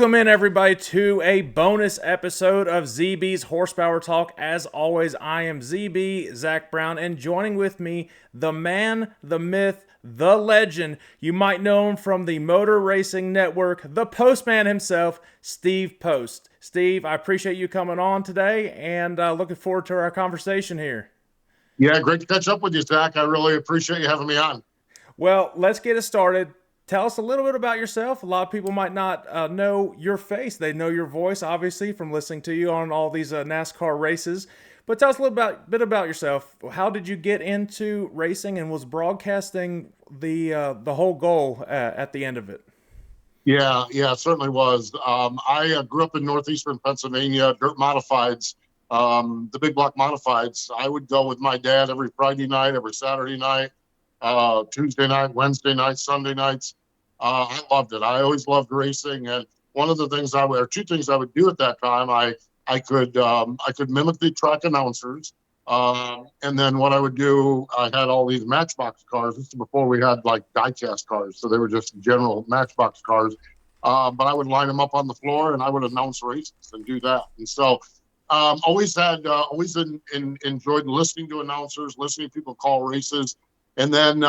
Welcome in, everybody, to a bonus episode of ZB's Horsepower Talk. As always, I am ZB, Zack Brown, and joining with me, the man, the myth, the legend. You might know him from the Motor Racing Network, the Postman himself, Steve Post. Steve, I appreciate you coming on today, and looking forward to our conversation here. Yeah, great to catch up with you, Zack. I really appreciate you having me on. Well, let's get it started. Tell us a little bit about yourself. A lot of people might not know your face. They know your voice, obviously, from listening to you on all these NASCAR races. But tell us a little bit about yourself. How did you get into racing, and was broadcasting the whole goal at the end of it? Yeah, it certainly was. I grew up in northeastern Pennsylvania, dirt modifieds, the big block modifieds. I would go with my dad every Friday night, every Saturday night, Tuesday night, Wednesday night, Sunday nights. I loved it. I always loved racing, and one of the things or two things I would do at that time, I could mimic the track announcers, and then what I would do, I had all these Matchbox cars. This is before we had like diecast cars, so they were just general Matchbox cars. But I would line them up on the floor, and I would announce races and do that. And so, enjoyed listening to announcers, listening to people call races, and then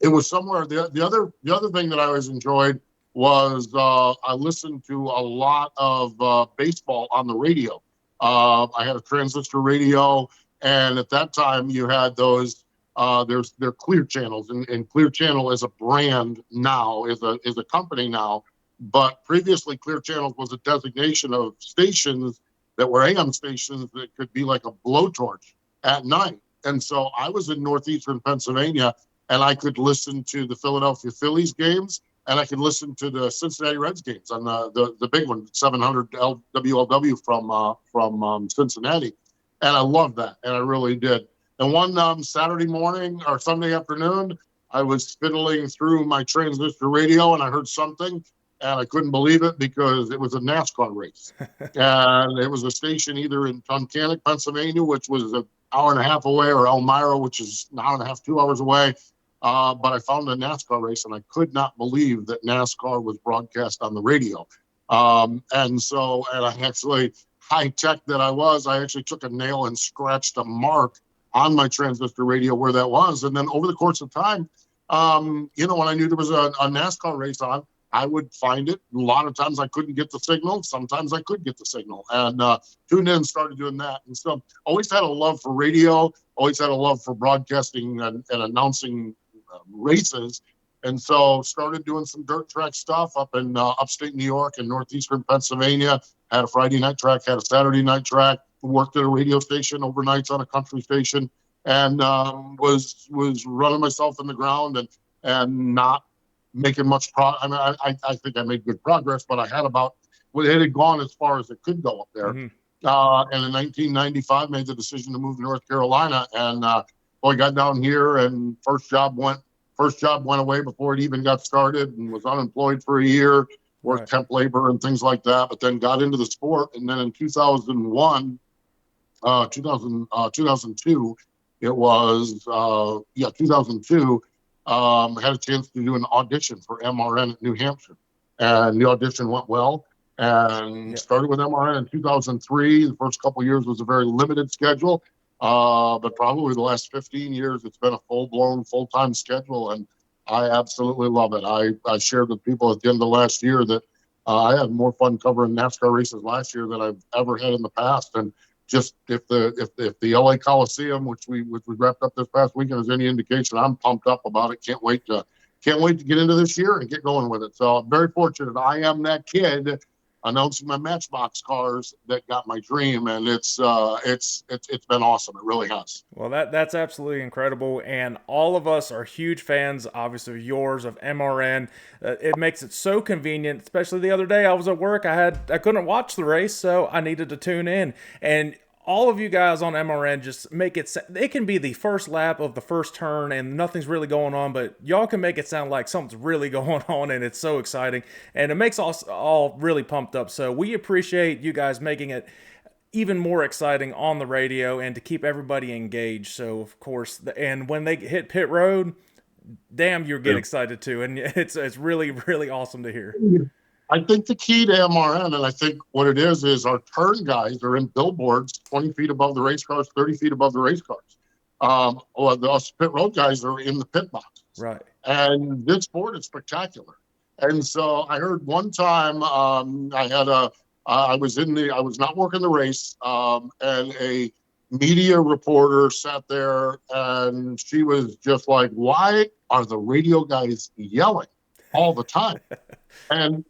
it was somewhere. The other thing that I always enjoyed was I listened to a lot of baseball on the radio. I had a transistor radio, and at that time you had those. They're Clear Channels, and Clear Channel is a brand now, is a company now. But previously, Clear Channels was a designation of stations that were AM stations that could be like a blowtorch at night. And so I was in northeastern Pennsylvania, and I could listen to the Philadelphia Phillies games, and I could listen to the Cincinnati Reds games on the big one, 700 WLW from Cincinnati. And I loved that, and I really did. And one Saturday morning or Sunday afternoon, I was fiddling through my transistor radio, and I heard something, and I couldn't believe it because it was a NASCAR race. And it was a station either in Tunkhannock, Pennsylvania, which was an hour and a half away, or Elmira, which is an hour and a half, 2 hours away. But I found a NASCAR race, and I could not believe that NASCAR was broadcast on the radio. And I actually, high tech that I actually took a nail and scratched a mark on my transistor radio where that was. And then over the course of time, when I knew there was a NASCAR race on, I would find it. A lot of times I couldn't get the signal. Sometimes I could get the signal, and tuned in and started doing that. And so always had a love for radio, always had a love for broadcasting and announcing races. And so started doing some dirt track stuff up in upstate New York and northeastern Pennsylvania. Had a Friday night track, had a Saturday night track, worked at a radio station overnights on a country station, and was running myself in the ground and not making much progress. I mean, I think I made good progress, but it had gone as far as it could go up there. Mm-hmm. And in 1995, made the decision to move to North Carolina, and I got down here, and first job went away before it even got started, and was unemployed for a year, worked temp labor and things like that, but then got into the sport. And then in 2002, it was 2002. Had a chance to do an audition for MRN at New Hampshire, and the audition went well, and started with MRN in 2003. The first couple of years was a very limited schedule, but probably the last 15 years, it's been a full-blown, full-time schedule, and I absolutely love it. I shared with people at the end of last year that I had more fun covering NASCAR races last year than I've ever had in the past, and just if the LA Coliseum, which we wrapped up this past weekend, is any indication, I'm pumped up about it. Can't wait to get into this year and get going with it. So I'm very fortunate. I am that kid announcing my Matchbox cars that got my dream, and it's been awesome. It really has. Well, that's absolutely incredible, and all of us are huge fans, obviously, of yours, of MRN. It makes it so convenient. Especially the other day, I was at work. I couldn't watch the race, so I needed to tune in. And all of you guys on MRN just make it can be the first lap of the first turn and nothing's really going on, but y'all can make it sound like something's really going on, and it's so exciting, and it makes us all really pumped up. So we appreciate you guys making it even more exciting on the radio and to keep everybody engaged. So of course, and when they hit pit road, damn, you get excited too, and it's really, really awesome to hear. I think the key to MRN, and I think what it is our turn guys are in billboards 20 feet above the race cars, 30 feet above the race cars. Or the us pit road guys are in the pit boxes. Right. And this sport is spectacular. And so I heard one time I was not working the race, and a media reporter sat there and she was just like, why are the radio guys yelling all the time? And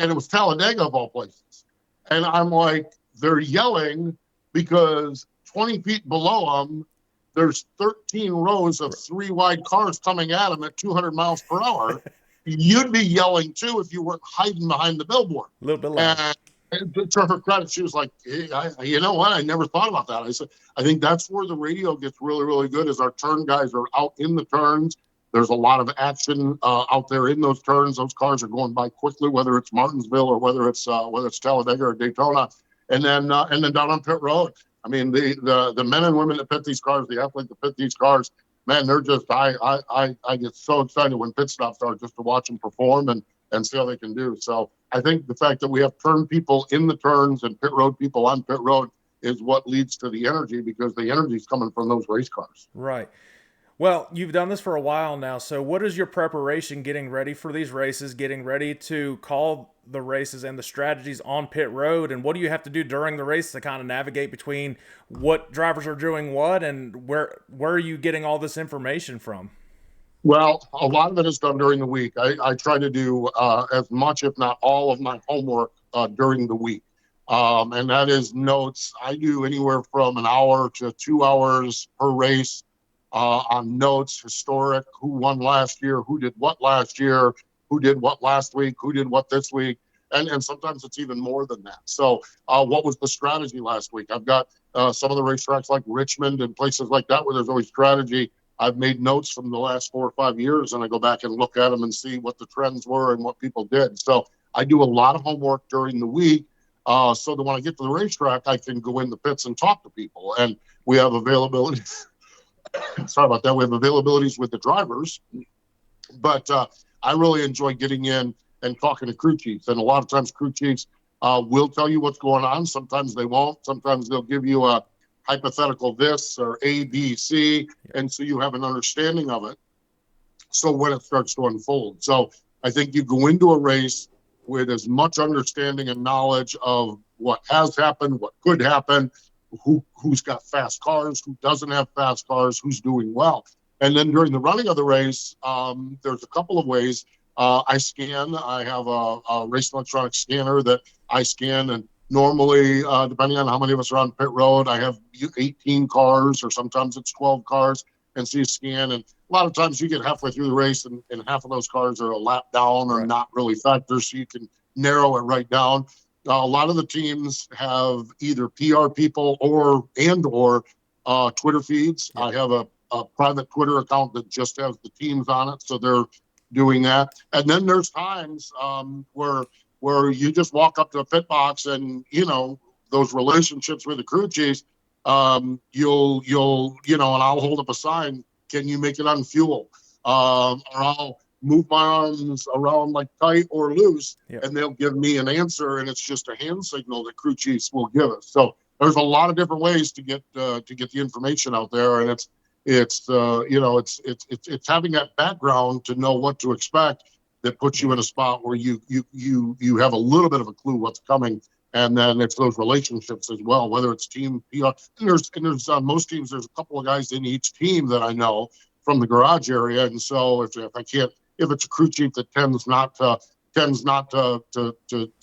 and it was Talladega of all places. And I'm like, they're yelling because 20 feet below them, there's 13 rows of three wide cars coming at them at 200 miles per hour. You'd be yelling too if you weren't hiding behind the billboard. A little bit loud. And to her credit, she was like, hey, you know what? I never thought about that. I said, I think that's where the radio gets really, really good is our turn guys are out in the turns. There's a lot of action out there in those turns. Those cars are going by quickly, whether it's Martinsville or whether it's Talladega or Daytona, and then down on pit road. I mean, the men and women that pit these cars, the athletes that pit these cars, man, they're just I get so excited when pit stops are just to watch them perform and see how they can do. So I think the fact that we have turn people in the turns and pit road people on pit road is what leads to the energy, because the energy is coming from those race cars. Right. Well, you've done this for a while now, so what is your preparation getting ready for these races, getting ready to call the races and the strategies on pit road, and what do you have to do during the race to kind of navigate between what drivers are doing what, and where are you getting all this information from? Well, a lot of it is done during the week. I try to do as much, if not all, of my homework during the week. And that is notes. I do anywhere from an hour to 2 hours per race on notes, historic, who won last year, who did what last year, who did what last week, who did what this week. And sometimes it's even more than that. So what was the strategy last week? I've got some of the racetracks like Richmond and places like that where there's always strategy. I've made notes from the last 4 or 5 years, and I go back and look at them and see what the trends were and what people did. So I do a lot of homework during the week, so that when I get to the racetrack, I can go in the pits and talk to people. And we have availability. Sorry about that. We have availabilities with the drivers, but I really enjoy getting in and talking to crew chiefs. And a lot of times crew chiefs will tell you what's going on. Sometimes they won't. Sometimes they'll give you a hypothetical this or A, B, C, and so you have an understanding of it. So when it starts to unfold. So I think you go into a race with as much understanding and knowledge of what has happened, what could happen, who's got fast cars, who doesn't have fast cars, who's doing well. And then during the running of the race, there's a couple of ways. I scan. I have a race electronic scanner that I scan, and normally, depending on how many of us are on pit road, I have 18 cars, or sometimes it's 12 cars, and so you scan. And a lot of times you get halfway through the race, and half of those cars are a lap down or not really factors, so you can narrow it right down. A lot of the teams have either PR people or Twitter feeds. I have a private Twitter account that just has the teams on it, so they're doing that. And then there's times where you just walk up to a pit box, and those relationships with the crew chiefs, you'll and I'll hold up a sign, can you make it on fuel? Or I'll move my arms around like tight or loose, and they'll give me an answer, and it's just a hand signal that crew chiefs will give us. So there's a lot of different ways to get the information out there, and it's having that background to know what to expect that puts you in a spot where you have a little bit of a clue what's coming. And then it's those relationships as well, whether it's team PR. And there's most teams, there's a couple of guys in each team that I know from the garage area. And so if it's a crew chief that tends not to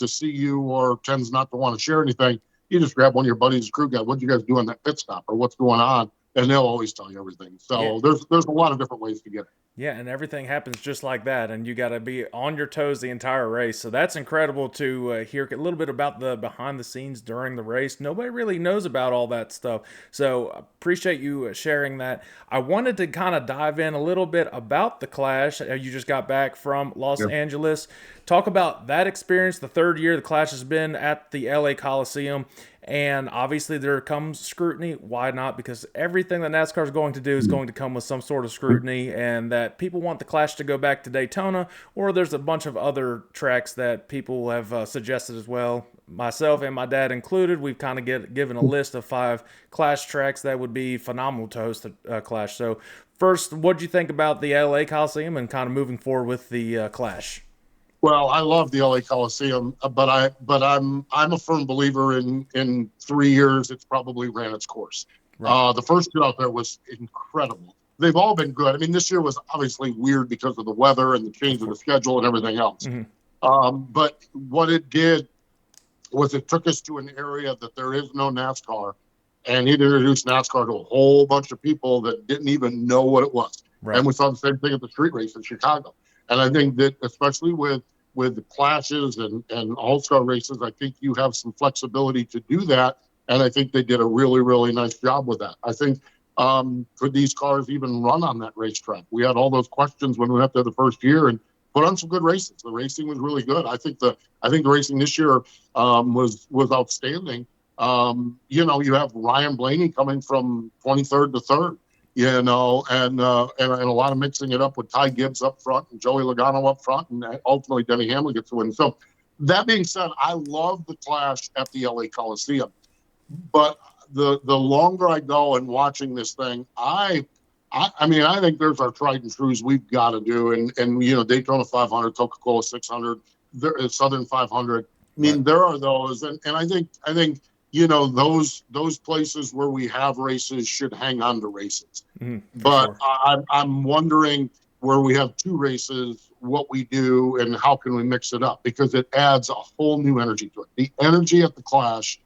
see you, or tends not to want to share anything, you just grab one of your buddies, crew guy. What did you guys do on that pit stop, or what's going on? And they'll always tell you everything. So there's a lot of different ways to get it. Yeah, and everything happens just like that, and you got to be on your toes the entire race. So that's incredible to hear a little bit about the behind the scenes during the race. Nobody really knows about all that stuff. So appreciate you sharing that. I wanted to kind of dive in a little bit about the Clash. You just got back from Los Angeles. Talk about that experience, the third year the Clash has been at the LA Coliseum, And obviously, there comes scrutiny. Why not? Because everything that NASCAR is going to do is going to come with some sort of scrutiny, and that people want the Clash to go back to Daytona, or there's a bunch of other tracks that people have suggested as well. Myself and my dad included, we've kind of given a list of 5 Clash tracks that would be phenomenal to host a Clash. So, first, what do you think about the LA Coliseum and kind of moving forward with the Clash? Well, I love the LA Coliseum, but I'm a firm believer in 3 years it's probably ran its course. Right. The first 2 out there was incredible. They've all been good. I mean, this year was obviously weird because of the weather and the change of the schedule and everything else. But what it did was it took us to an area that there is no NASCAR, and it introduced NASCAR to a whole bunch of people that didn't even know what it was. Right. And we saw the same thing at the street race in Chicago. And I think that especially with the clashes and all-star races, I think you have some flexibility to do that. And I think they did a really, really nice job with that. I think, could these cars even run on that racetrack? We had all those questions when we went there the first year and put on some good races. The racing was really good. I think the racing this year was outstanding. You have Ryan Blaney coming from 23rd to 3rd. And a lot of mixing it up with Ty Gibbs up front and Joey Logano up front, and ultimately Denny Hamlin gets the win. So that being said, I love the Clash at the LA Coliseum, but the longer I go and watching this thing, I think there's our tried and trues we've got to do, and Daytona 500, Coca-Cola 600, Southern 500. I mean, there are those, and I think those places where we have races should hang on to races. But sure. I'm wondering where we have 2 races, what we do and how can we mix it up, because it adds a whole new energy to it. The energy at the Clash,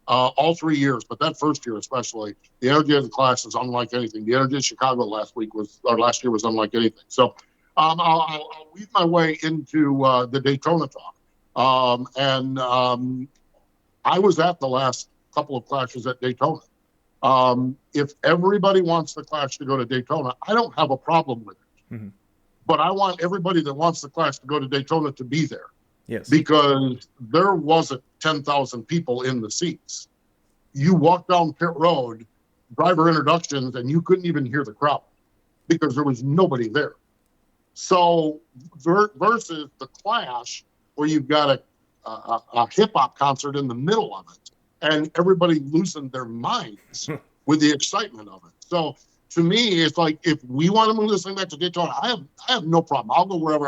all 3 years, but that first year especially, the energy of the Clash is unlike anything. The energy of Chicago last year was unlike anything. So I'll weave my way into the Daytona talk. I was at the last couple of Clashes at Daytona. If everybody wants the Clash to go to Daytona, I don't have a problem with it. But I want everybody that wants the Clash to go to Daytona to be there. Yes. Because there wasn't 10,000 people in the seats. You walk down pit road, driver introductions, and you couldn't even hear the crowd because there was nobody there. So versus the Clash, where you've got a hip hop concert in the middle of it, and everybody loosened their minds with the excitement of it. So to me, it's like, if we want to move this thing back to Daytona, I have no problem. I'll go wherever.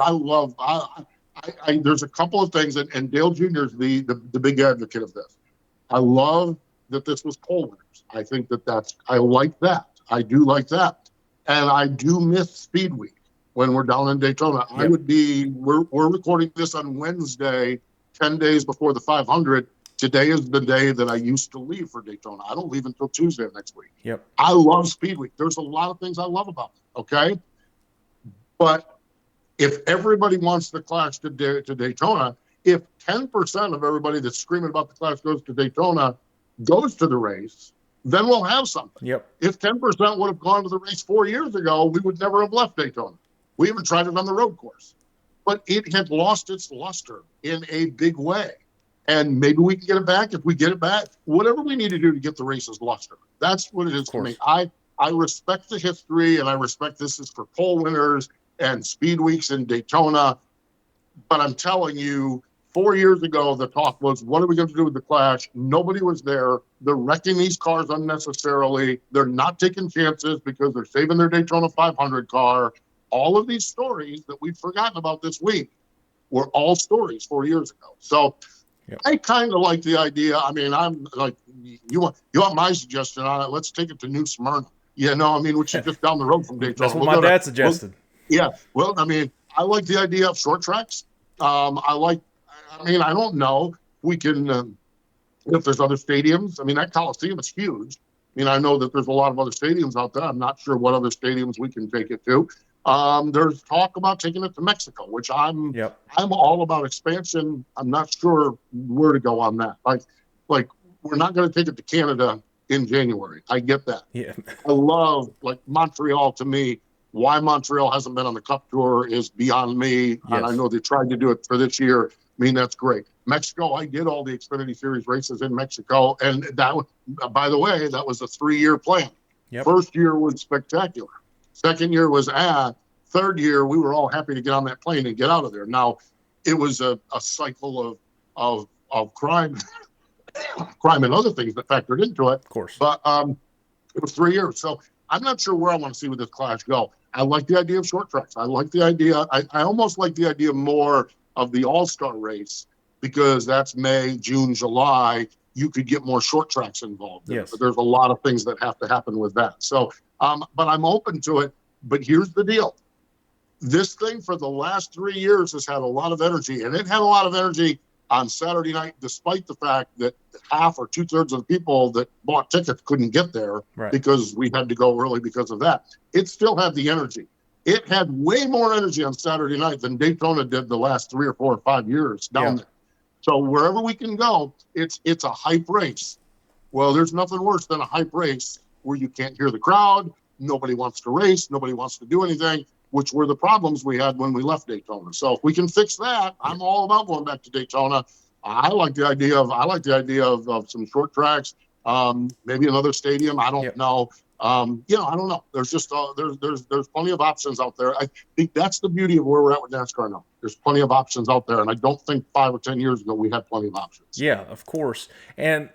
There's a couple of things, and Dale Jr. is the big advocate of this. I love that this was pole winners. I think I like that. I do like that. And I do miss Speed Week when we're down in Daytona. Yep. We're recording this on Wednesday, 10 days before the 500. Today is the day that I used to leave for Daytona. I don't leave until Tuesday of next week. Yep. I love Speed Week. There's a lot of things I love about it, okay? But if everybody wants the Clash to Daytona, if 10% of everybody that's screaming about the Clash goes to Daytona goes to the race, then we'll have something. Yep. If 10% would have gone to the race 4 years ago, we would never have left Daytona. We even tried it on the road course. But it had lost its luster in a big way. And maybe we can get it back. If we get it back, whatever we need to do to get the race's luster. That's what it is to me. I respect the history, and I respect this is for pole winners and Speed Weeks in Daytona. But I'm telling you, 4 years ago, the talk was, what are we going to do with the Clash? Nobody was there. They're wrecking these cars unnecessarily. They're not taking chances because they're saving their Daytona 500 car. All of these stories that we've forgotten about this week were all stories 4 years ago. So yep. I kind of like the idea. I mean, I'm like, you want my suggestion on it? Let's take it to New Smyrna. Which is just down the road from Daytona. That's what my dad suggested. I like the idea of short tracks. I don't know. We can, if there's other stadiums. I mean, that Coliseum is huge. I know that there's a lot of other stadiums out there. I'm not sure what other stadiums we can take it to. There's talk about taking it to Mexico, which I'm all about expansion. I'm not sure where to go on that. Like we're not going to take it to Canada in January. I get that. Yeah. I love Montreal. To me, why Montreal hasn't been on the Cup Tour is beyond me. Yes. And I know they tried to do it for this year. I mean, that's great. Mexico, I did all the Xfinity Series races in Mexico. And that was, by the way, that was a 3-year plan. Yep. First year was spectacular. Second year was third year, we were all happy to get on that plane and get out of there. Now, it was a cycle of crime, crime and other things that factored into it. Of course. But it was 3 years. So I'm not sure where I want to see with this clash go. I like the idea of short tracks. I like the idea. I almost like the idea more of the All-Star race, because that's May, June, July. You could get more short tracks involved. Yes. But there's a lot of things that have to happen with that. So, but I'm open to it. But here's the deal. This thing for the last 3 years has had a lot of energy, and it had a lot of energy on Saturday night, despite the fact that half or 2/3 of the people that bought tickets couldn't get there because we had to go early because of that. It still had the energy. It had way more energy on Saturday night than Daytona did the last 3 or 4 or 5 years down there. So wherever we can go, it's a hype race. Well, there's nothing worse than a hype race where you can't hear the crowd. Nobody wants to race. Nobody wants to do anything, which were the problems we had when we left Daytona. So if we can fix that, I'm all about going back to Daytona. I like the idea of some short tracks, maybe another stadium. I don't know. I don't know. There's just there's plenty of options out there. I think that's the beauty of where we're at with NASCAR now. There's plenty of options out there, and I don't think 5 or 10 years ago we had plenty of options. Yeah, of course. And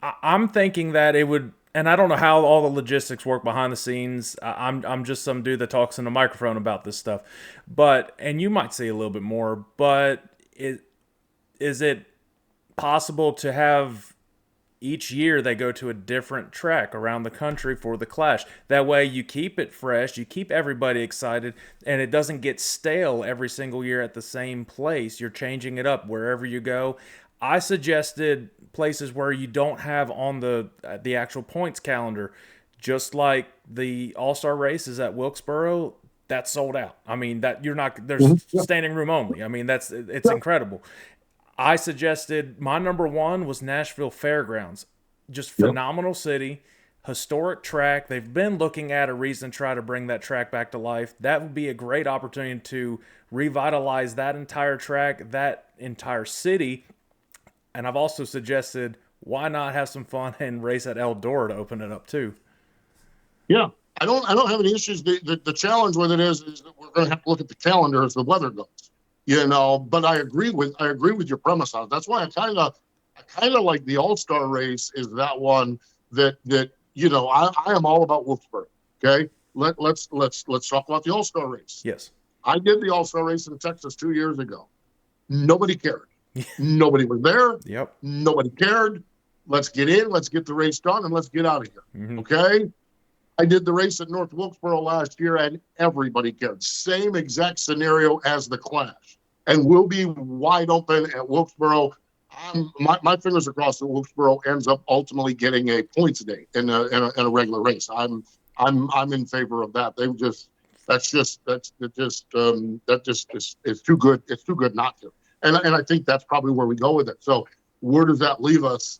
I'm thinking that it would. And I don't know how all the logistics work behind the scenes. I'm just some dude that talks in a microphone about this stuff. And you might see a little bit more, but is it possible to have each year they go to a different track around the country for the clash? That way you keep it fresh, you keep everybody excited, and it doesn't get stale every single year at the same place. You're changing it up wherever you go. I suggested places where you don't have on the actual points calendar, just like the All-Star races at Wilkesboro. That's sold out. I mean, that you're not, there's standing room only. I mean, it's incredible. I suggested my number one was Nashville Fairgrounds. Just phenomenal city, historic track. They've been looking at a reason to try to bring that track back to life. That would be a great opportunity to revitalize that entire track, that entire city. And I've also suggested, why not have some fun and race at Eldora to open it up too? Yeah, I don't have any issues. The challenge with it is that we're going to have to look at the calendar as the weather goes. But I agree with your premise on it. That's why I kind of like the All-Star race is that one that I am all about Wilkesboro. Okay, let's talk about the All-Star race. Yes, I did the All-Star race in Texas 2 years ago. Nobody cared. Nobody was there. Yep. Nobody cared. Let's get in. Let's get the race done, and let's get out of here. Mm-hmm. Okay. I did the race at North Wilkesboro last year, and everybody cared. Same exact scenario as the Clash, and we'll be wide open at Wilkesboro. My fingers are crossed that Wilkesboro ends up ultimately getting a points day in a regular race. I'm in favor of that. That's just it's too good. It's too good not to. And I think that's probably where we go with it. So where does that leave us?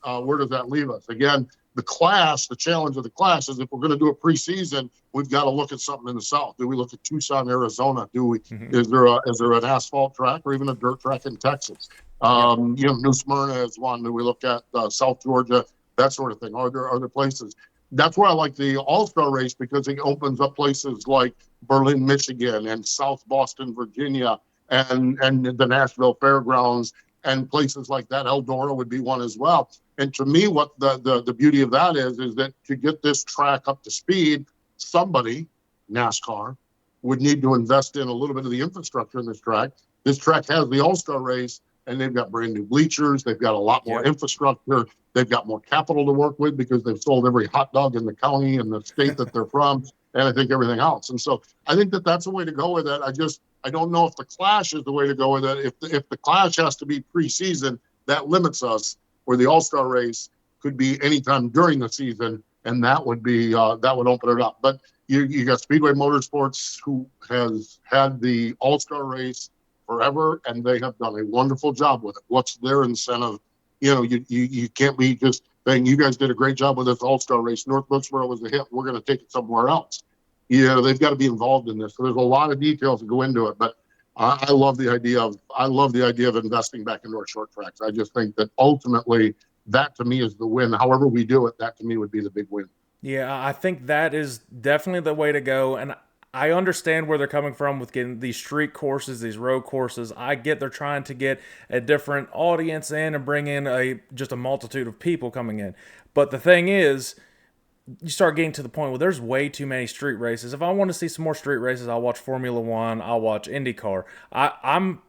Again, the challenge of the Clash is if we're going to do a preseason, we've got to look at something in the South. Do we look at Tucson, Arizona? Is there an asphalt track or even a dirt track in Texas? New Smyrna is one. Do we look at South Georgia? That sort of thing. Are there other places? That's why I like the All-Star race, because it opens up places like Berlin, Michigan, and South Boston, Virginia, and the Nashville Fairgrounds, and places like that. Eldora would be one as well. And to me, what the beauty of that is that to get this track up to speed, somebody, NASCAR, would need to invest in a little bit of the infrastructure in this track. This track has the All-Star race, and they've got brand new bleachers. They've got a lot more infrastructure. They've got more capital to work with because they've sold every hot dog in the county and the state that they're from, and I think everything else. And so I think that's the way to go with it. I don't know if the Clash is the way to go with it. If the Clash has to be preseason, that limits us, where the All-Star race could be anytime during the season, and that would open it up. But you got Speedway Motorsports, who has had the All-Star race forever, and they have done a wonderful job with it. What's their incentive? You can't be just saying, you guys did a great job with this All-Star race. North Wilkesboro was a hit. We're going to take it somewhere else. They've got to be involved in this. So there's a lot of details that go into it. But I love the idea of investing back into our short tracks. I just think that ultimately that to me is the win. However we do it, that to me would be the big win. Yeah, I think that is definitely the way to go. And I understand where they're coming from with getting these street courses, these road courses. I get they're trying to get a different audience in and bring in a just a multitude of people coming in. But the thing is, you start getting to the point where there's way too many street races. If I want to see some more street races, I'll watch Formula One, I'll watch IndyCar. I'm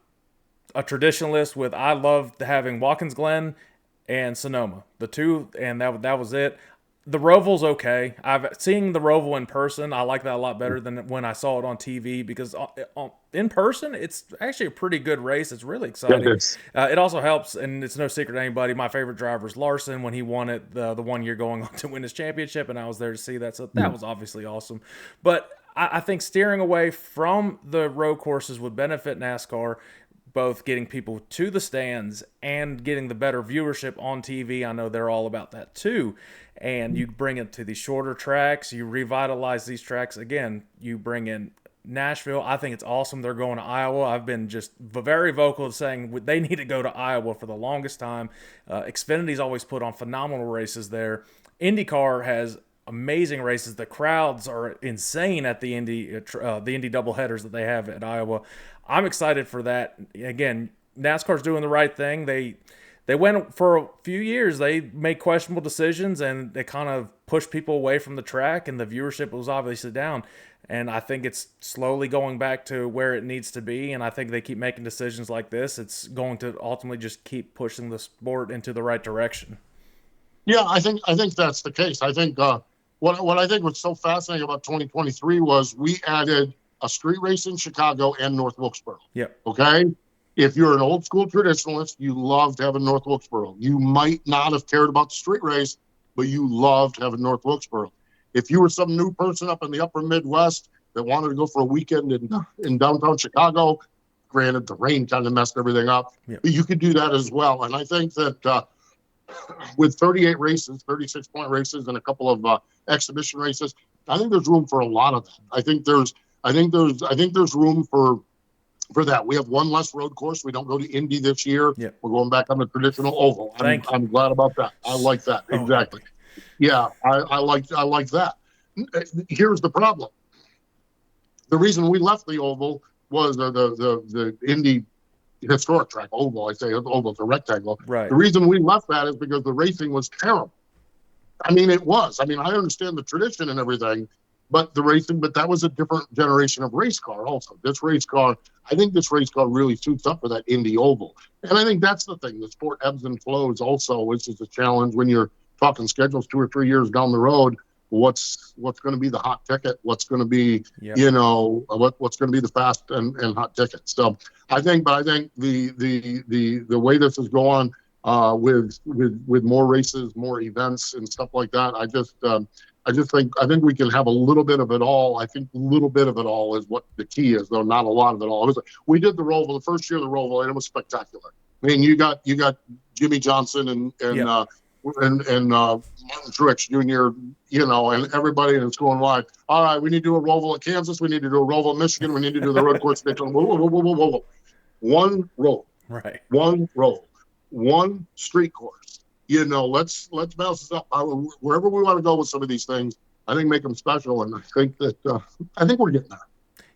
a traditionalist with I love having Watkins Glen and Sonoma, the two, and that was it. The Roval's okay. I've seen the Roval in person. I like that a lot better than when I saw it on TV because in person, it's actually a pretty good race. It's really Yeah, it exciting. is. It also helps, and it's no secret to anybody. My favorite driver is Larson when he won it the 1 year going on to win his championship, and I was there to see that. So that was obviously awesome. But I think steering away from the road courses would benefit NASCAR, both getting people to the stands and getting the better viewership on TV. I know they're all about that too. And you bring it to these shorter tracks, you revitalize these tracks. Again, you bring in Nashville. I think it's awesome they're going to Iowa. I've been just very vocal saying they need to go to Iowa for the longest time. Xfinity's always put on phenomenal races there. IndyCar has amazing races. The crowds are insane at the Indy doubleheaders that they have at Iowa. I'm excited for that. Again, NASCAR's doing the right thing. They went for a few years. They made questionable decisions and they kind of pushed people away from the track, and the viewership was obviously down. And I think it's slowly going back to where it needs to be. And I think they keep making decisions like this. It's going to ultimately just keep pushing the sport into the right direction. Yeah, I think that's the case. I think what I think was so fascinating about 2023 was we added a street race in Chicago and North Wilkesboro. Yep. Okay. If you're an old school traditionalist, you loved having North Wilkesboro. You might not have cared about the street race, but you loved having North Wilkesboro. If you were some new person up in the upper Midwest that wanted to go for a weekend in downtown Chicago, granted the rain kind of messed everything up, Yep. but you could do that as well. And I think that with 38 races, 36-point races, and a couple of exhibition races, I think there's room for a lot of that. I think there's room for that. We have one less road course. We don't go to Indy this year. Yep. We're going back on the traditional oval. I'm glad about that. I like that. Exactly. Yeah, I like that. Here's the problem. The reason we left the oval was the Indy historic track oval. I say oval, it's a rectangle. Right. The reason we left that is because the racing was terrible. I mean, it was. I mean, I understand the tradition and everything, but that was a different generation of race car also. I think this race car really suits up for that Indy oval. And I think that's the thing. The sport ebbs and flows also, which is a challenge when you're talking schedules 2 or 3 years down the road. What's going to be the hot ticket? What's going to be, Yep. What's going to be the fast and hot ticket? So I think the way this is going with more races, more events and stuff like that, I think we can have a little bit of it all. I think a little bit of it all is what the key is, though not a lot of it all. We did the Roval the first year of the Roval, and it was spectacular. I mean, you got Jimmy Johnson and Yep. Martin Truex Jr., and everybody, and it's going wide. All right, we need to do a Roval at Kansas. We need to do a Roval at Michigan. We need to do the road course. Whoa. One road. Right. One road. One street course. Let's bounce this up. Wherever we want to go with some of these things, I think make them special, and I think we're getting there.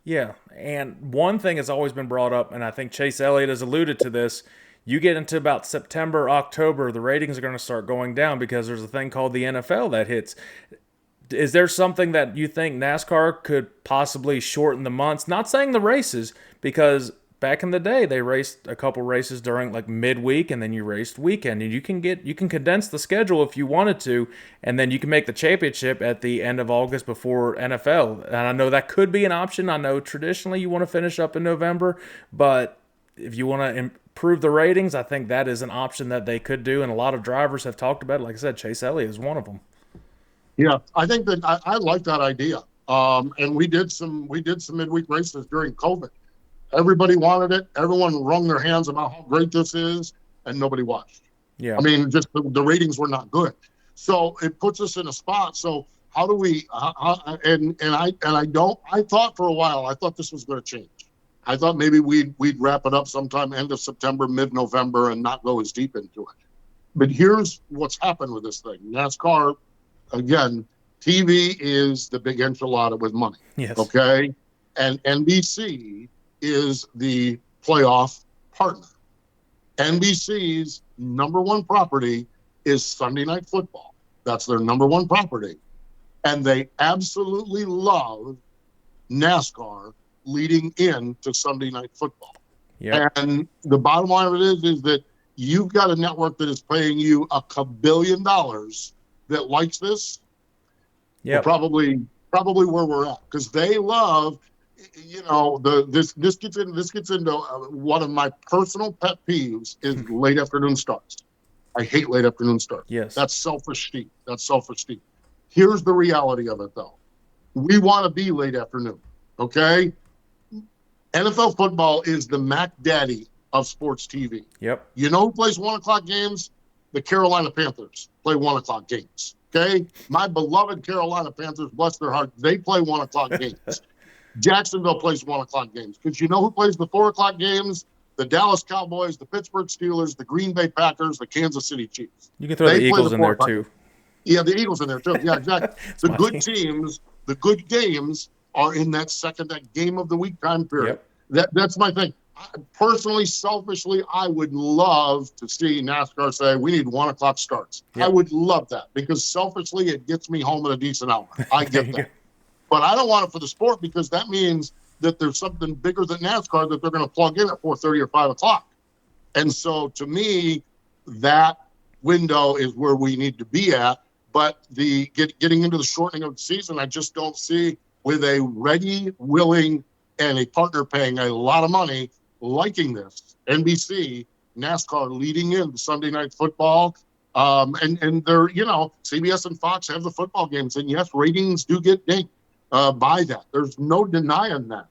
Yeah, and one thing has always been brought up, and I think Chase Elliott has alluded to this. You get into about September, October, the ratings are going to start going down because there's a thing called the NFL that hits. Is there something that you think NASCAR could possibly shorten the months? Not saying the races, because back in the day they raced a couple races during like midweek, and then you raced weekend, and you can condense the schedule if you wanted to, and then you can make the championship at the end of August before NFL. And I know that could be an option. I know traditionally you want to finish up in November, but if you want to improve the ratings, I think that is an option that they could do, and a lot of drivers have talked about it. Like I said, Chase Elliott is one of them. Yeah, I think that I like that idea. And we did some midweek races during COVID. Everybody wanted it. Everyone wrung their hands about how great this is, and nobody watched. Yeah. I mean, just the ratings were not good. So it puts us in a spot. So how do we? I thought for a while, I thought this was going to change. I thought maybe we'd wrap it up sometime end of September, mid-November, and not go as deep into it. But here's what's happened with this thing. NASCAR, again, TV is the big enchilada with money. Yes. Okay? And NBC is the playoff partner. NBC's number one property is Sunday Night Football. That's their number one property. And they absolutely love NASCAR leading into Sunday Night Football. Yep. And the bottom line of it is that you've got a network that is paying you $1 billion that likes this. Yep. Probably where we're at, because they love, this gets into one of my personal pet peeves is late afternoon starts. I hate late afternoon starts. Yes. That's self-esteem. Here's the reality of it, though. We want to be late afternoon, okay? NFL football is the Mac Daddy of sports TV. Yep. You know who plays 1 o'clock games? The Carolina Panthers play 1 o'clock games, okay? My beloved Carolina Panthers, bless their heart, they play 1 o'clock games. Jacksonville plays 1 o'clock games. Because you know who plays the 4 o'clock games? The Dallas Cowboys, the Pittsburgh Steelers, the Green Bay Packers, the Kansas City Chiefs. You can throw the Eagles in there too. Yeah, the Eagles in there too. Yeah, exactly. The good teams, the good games are in that game of the week time period. Yep. That's my thing. Personally, selfishly, I would love to see NASCAR say we need 1 o'clock starts. Yep. I would love that, because selfishly it gets me home at a decent hour. I get that. But I don't want it for the sport, because that means that there's something bigger than NASCAR that they're going to plug in at 4:30 or 5 o'clock. And so to me, that window is where we need to be at. But getting into the shortening of the season, I just don't see, with a ready, willing, and a partner paying a lot of money liking this. NBC, NASCAR leading in Sunday Night Football. And they're, CBS and Fox have the football games. And yes, ratings do get dinged by that. There's no denying that.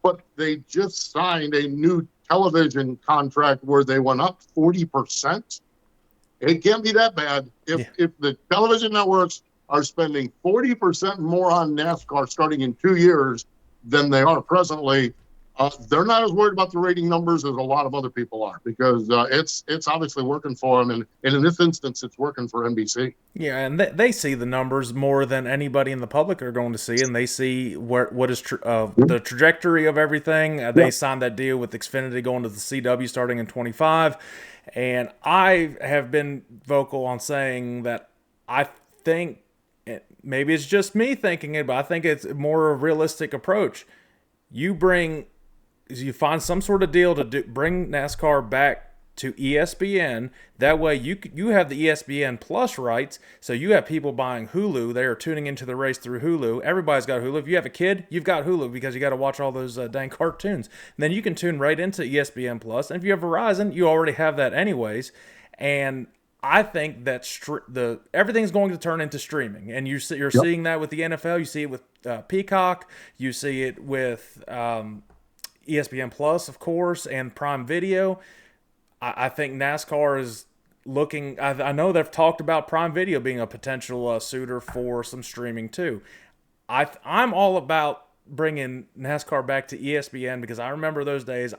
But they just signed a new television contract where they went up 40%. It can't be that bad if the television networks are spending 40% more on NASCAR starting in 2 years than they are presently. They're not as worried about the rating numbers as a lot of other people are, because it's obviously working for them. And in this instance, it's working for NBC. Yeah, and they see the numbers more than anybody in the public are going to see, and they see what is the trajectory of everything. They signed that deal with Xfinity going to the CW starting in 25. And I have been vocal on saying that I think, maybe it's just me thinking it, but I think it's more a realistic approach. You find some sort of deal to bring NASCAR back to ESPN. That way you have the ESPN Plus rights, so you have people buying Hulu. They are tuning into the race through Hulu. Everybody's got Hulu. If you have a kid, you've got Hulu, because you got to watch all those dang cartoons. And then you can tune right into ESPN Plus. And if you have Verizon, you already have that anyways. And I think that everything's going to turn into streaming, and you're seeing that with the NFL. You see it with Peacock. You see it with ESPN Plus, of course, and Prime Video. I think NASCAR is looking. I know they've talked about Prime Video being a potential suitor for some streaming too. I'm all about bringing NASCAR back to ESPN, because I remember those days.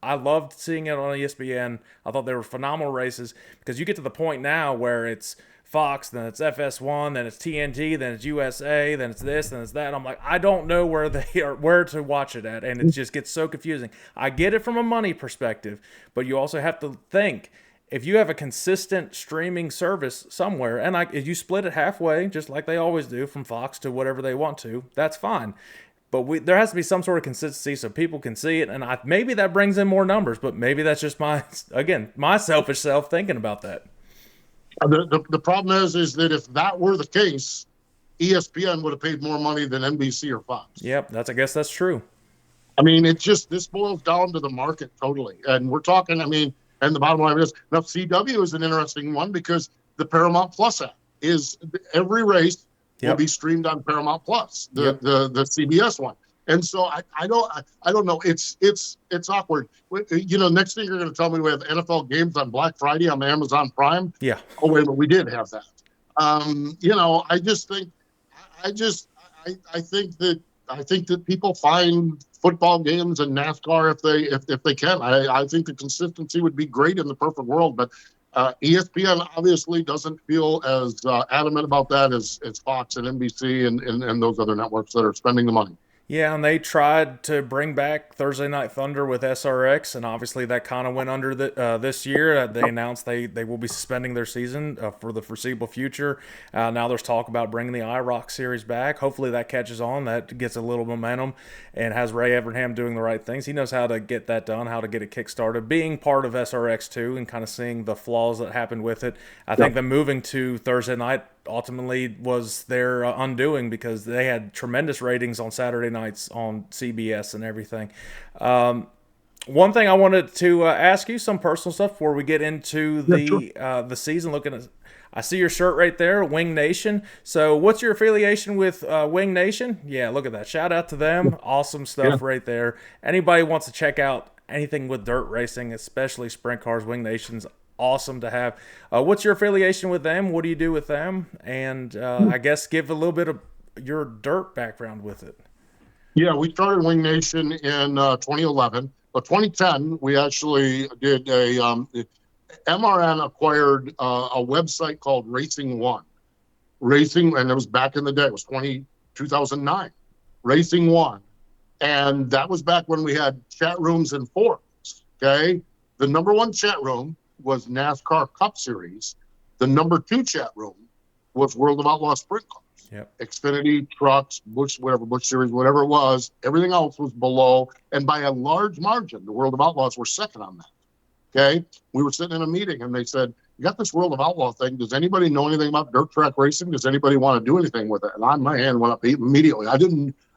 I loved seeing it on ESPN. I thought they were phenomenal races, because you get to the point now where it's Fox, then it's FS1, then it's TNT, then it's USA, then it's this, then it's that. I'm like, I don't know where to watch it at, and it just gets so confusing. I get it from a money perspective, but you also have to think, if you have a consistent streaming service somewhere, and if you split it halfway, just like they always do, from Fox to whatever they want to, that's fine. But there has to be some sort of consistency so people can see it, and maybe that brings in more numbers, but maybe that's just my selfish self thinking about that. The problem is that if that were the case, ESPN would have paid more money than NBC or Fox. Yep, I guess that's true. I mean, this boils down to the market totally. And we're talking, and the bottom line is, now CW is an interesting one, because the Paramount Plus app is every race will be streamed on Paramount Plus, the CBS one. And so I don't know. It's awkward. Next thing you're going to tell me we have NFL games on Black Friday on Amazon Prime. Yeah. Oh wait, but we did have that. I think I think that people find football games and NASCAR if they can. I think the consistency would be great in the perfect world, but ESPN obviously doesn't feel as adamant about that as Fox and NBC and those other networks that are spending the money. Yeah, and they tried to bring back Thursday Night Thunder with SRX, and obviously that kind of went under this year. They announced they will be suspending their season for the foreseeable future. Now there's talk about bringing the IROC series back. Hopefully that catches on, that gets a little momentum, and has Ray Evernham doing the right things. He knows how to get that done, how to get it kickstarted. Being part of SRX too, and kind of seeing the flaws that happened with it, I think them moving to Thursday night ultimately was their undoing, because they had tremendous ratings on Saturday nights on CBS and everything. One thing I wanted to ask you, some personal stuff before we get into the season. Looking at, I see your shirt right there, Wing Nation. So what's your affiliation with Wing Nation? Yeah, look at that. Shout out to them. Awesome stuff right there. Anybody wants to check out anything with dirt racing, especially sprint cars, Wing Nation's awesome to have. What's your affiliation with them? What do you do with them? And I guess give a little bit of your dirt background with it. Yeah, we started Wing Nation in 2011. But 2010, we actually did MRN acquired a website called Racing One. And it was back in the day. It was 2009. Racing One. And that was back when we had chat rooms and forums, okay? The number one chat room was NASCAR Cup Series. The number two chat room was World of Outlaw Sprint Cars. Yep. Xfinity, trucks, Busch Series, whatever it was. Everything else was below. And by a large margin, the World of Outlaws were second on that. Okay? We were sitting in a meeting and they said, you got this World of Outlaw thing. Does anybody know anything about dirt track racing? Does anybody want to do anything with it? And my hand went up immediately.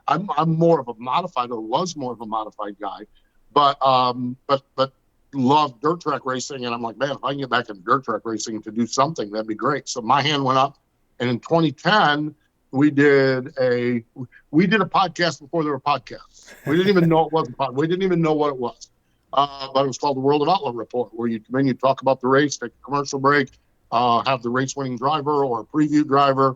I'm more of a modified, or was more of a modified guy, but love dirt track racing. And I'm like, man, if I can get back into dirt track racing to do something, that'd be great. So my hand went up. And in 2010, we did a podcast before there were podcasts. We didn't even know it was a podcast. We didn't even know what it was. But it was called the World of Outlaw Report, where you come in, you talk about the race, take a commercial break, have the race-winning driver or a preview driver,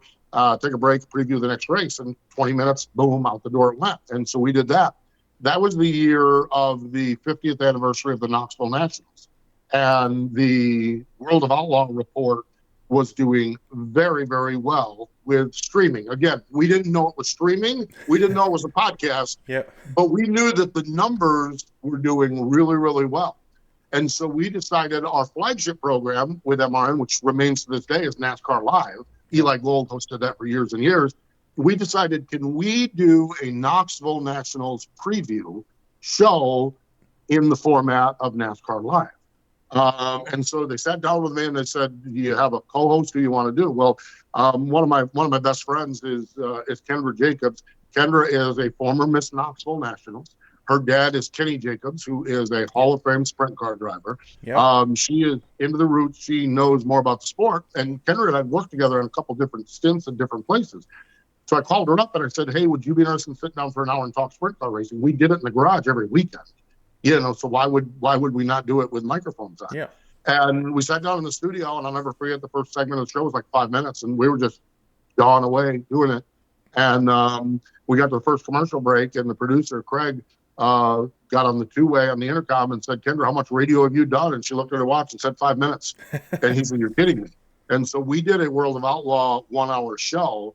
take a break, preview the next race, and 20 minutes, boom, out the door it went. And so we did that. That was the year of the 50th anniversary of the Knoxville Nationals. And the World of Outlaw Report was doing very, very well with streaming. Again, we didn't know it was streaming. We didn't know it was a podcast. But we knew that the numbers were doing really, really well. And so we decided our flagship program with MRN, which remains to this day, is NASCAR Live. Eli Gold hosted that for years and years. We decided, can we do a Knoxville Nationals preview show in the format of NASCAR Live? And so they sat down with me and they said, do you have a co-host who you want to do? Well, one of my best friends is Kendra Jacobs. Kendra is a former Miss Knoxville Nationals. Her dad is Kenny Jacobs, who is a Hall of Fame sprint car driver. She is into the roots. She knows more about the sport. And Kendra and I worked together on a couple different stints in different places. So I called her up and I said, hey, would you be interested in sitting down for an hour and talk sprint car racing? We did it in the garage every weekend. So why would we not do it with microphones on? And we sat down in the studio, and I'll never forget the first segment of the show was like 5 minutes, and we were just jawing away doing it. And we got to the first commercial break, and the producer, Craig, got on the two-way on the intercom and said, Kendra, how much radio have you done? And she looked at her watch and said 5 minutes. And he said, you're kidding me. And so we did a World of Outlaw 1 hour show,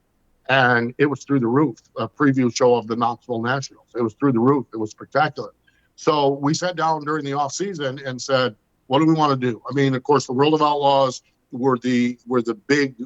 and it was through the roof, a preview show of the Knoxville Nationals. It was through the roof. It was spectacular. So we sat down during the off season and said, what do we want to do? I mean, of course, the World of Outlaws were the big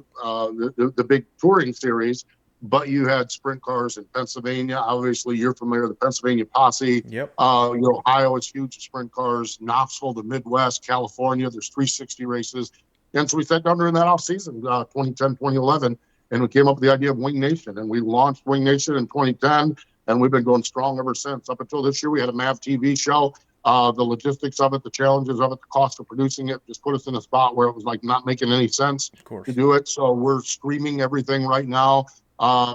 big touring series, but you had sprint cars in Pennsylvania. Obviously, you're familiar with the Pennsylvania Posse. Ohio is huge with sprint cars. Knoxville, the Midwest, California. There's 360 races. And so we sat down during that off season, 2010, 2011, and we came up with the idea of Wing Nation. And we launched Wing Nation in 2010. And we've been going strong ever since. Up until this year, we had a MAV TV show. The logistics of it, the challenges of it, the cost of producing it just put us in a spot where it was like not making any sense to do it. So we're streaming everything right now.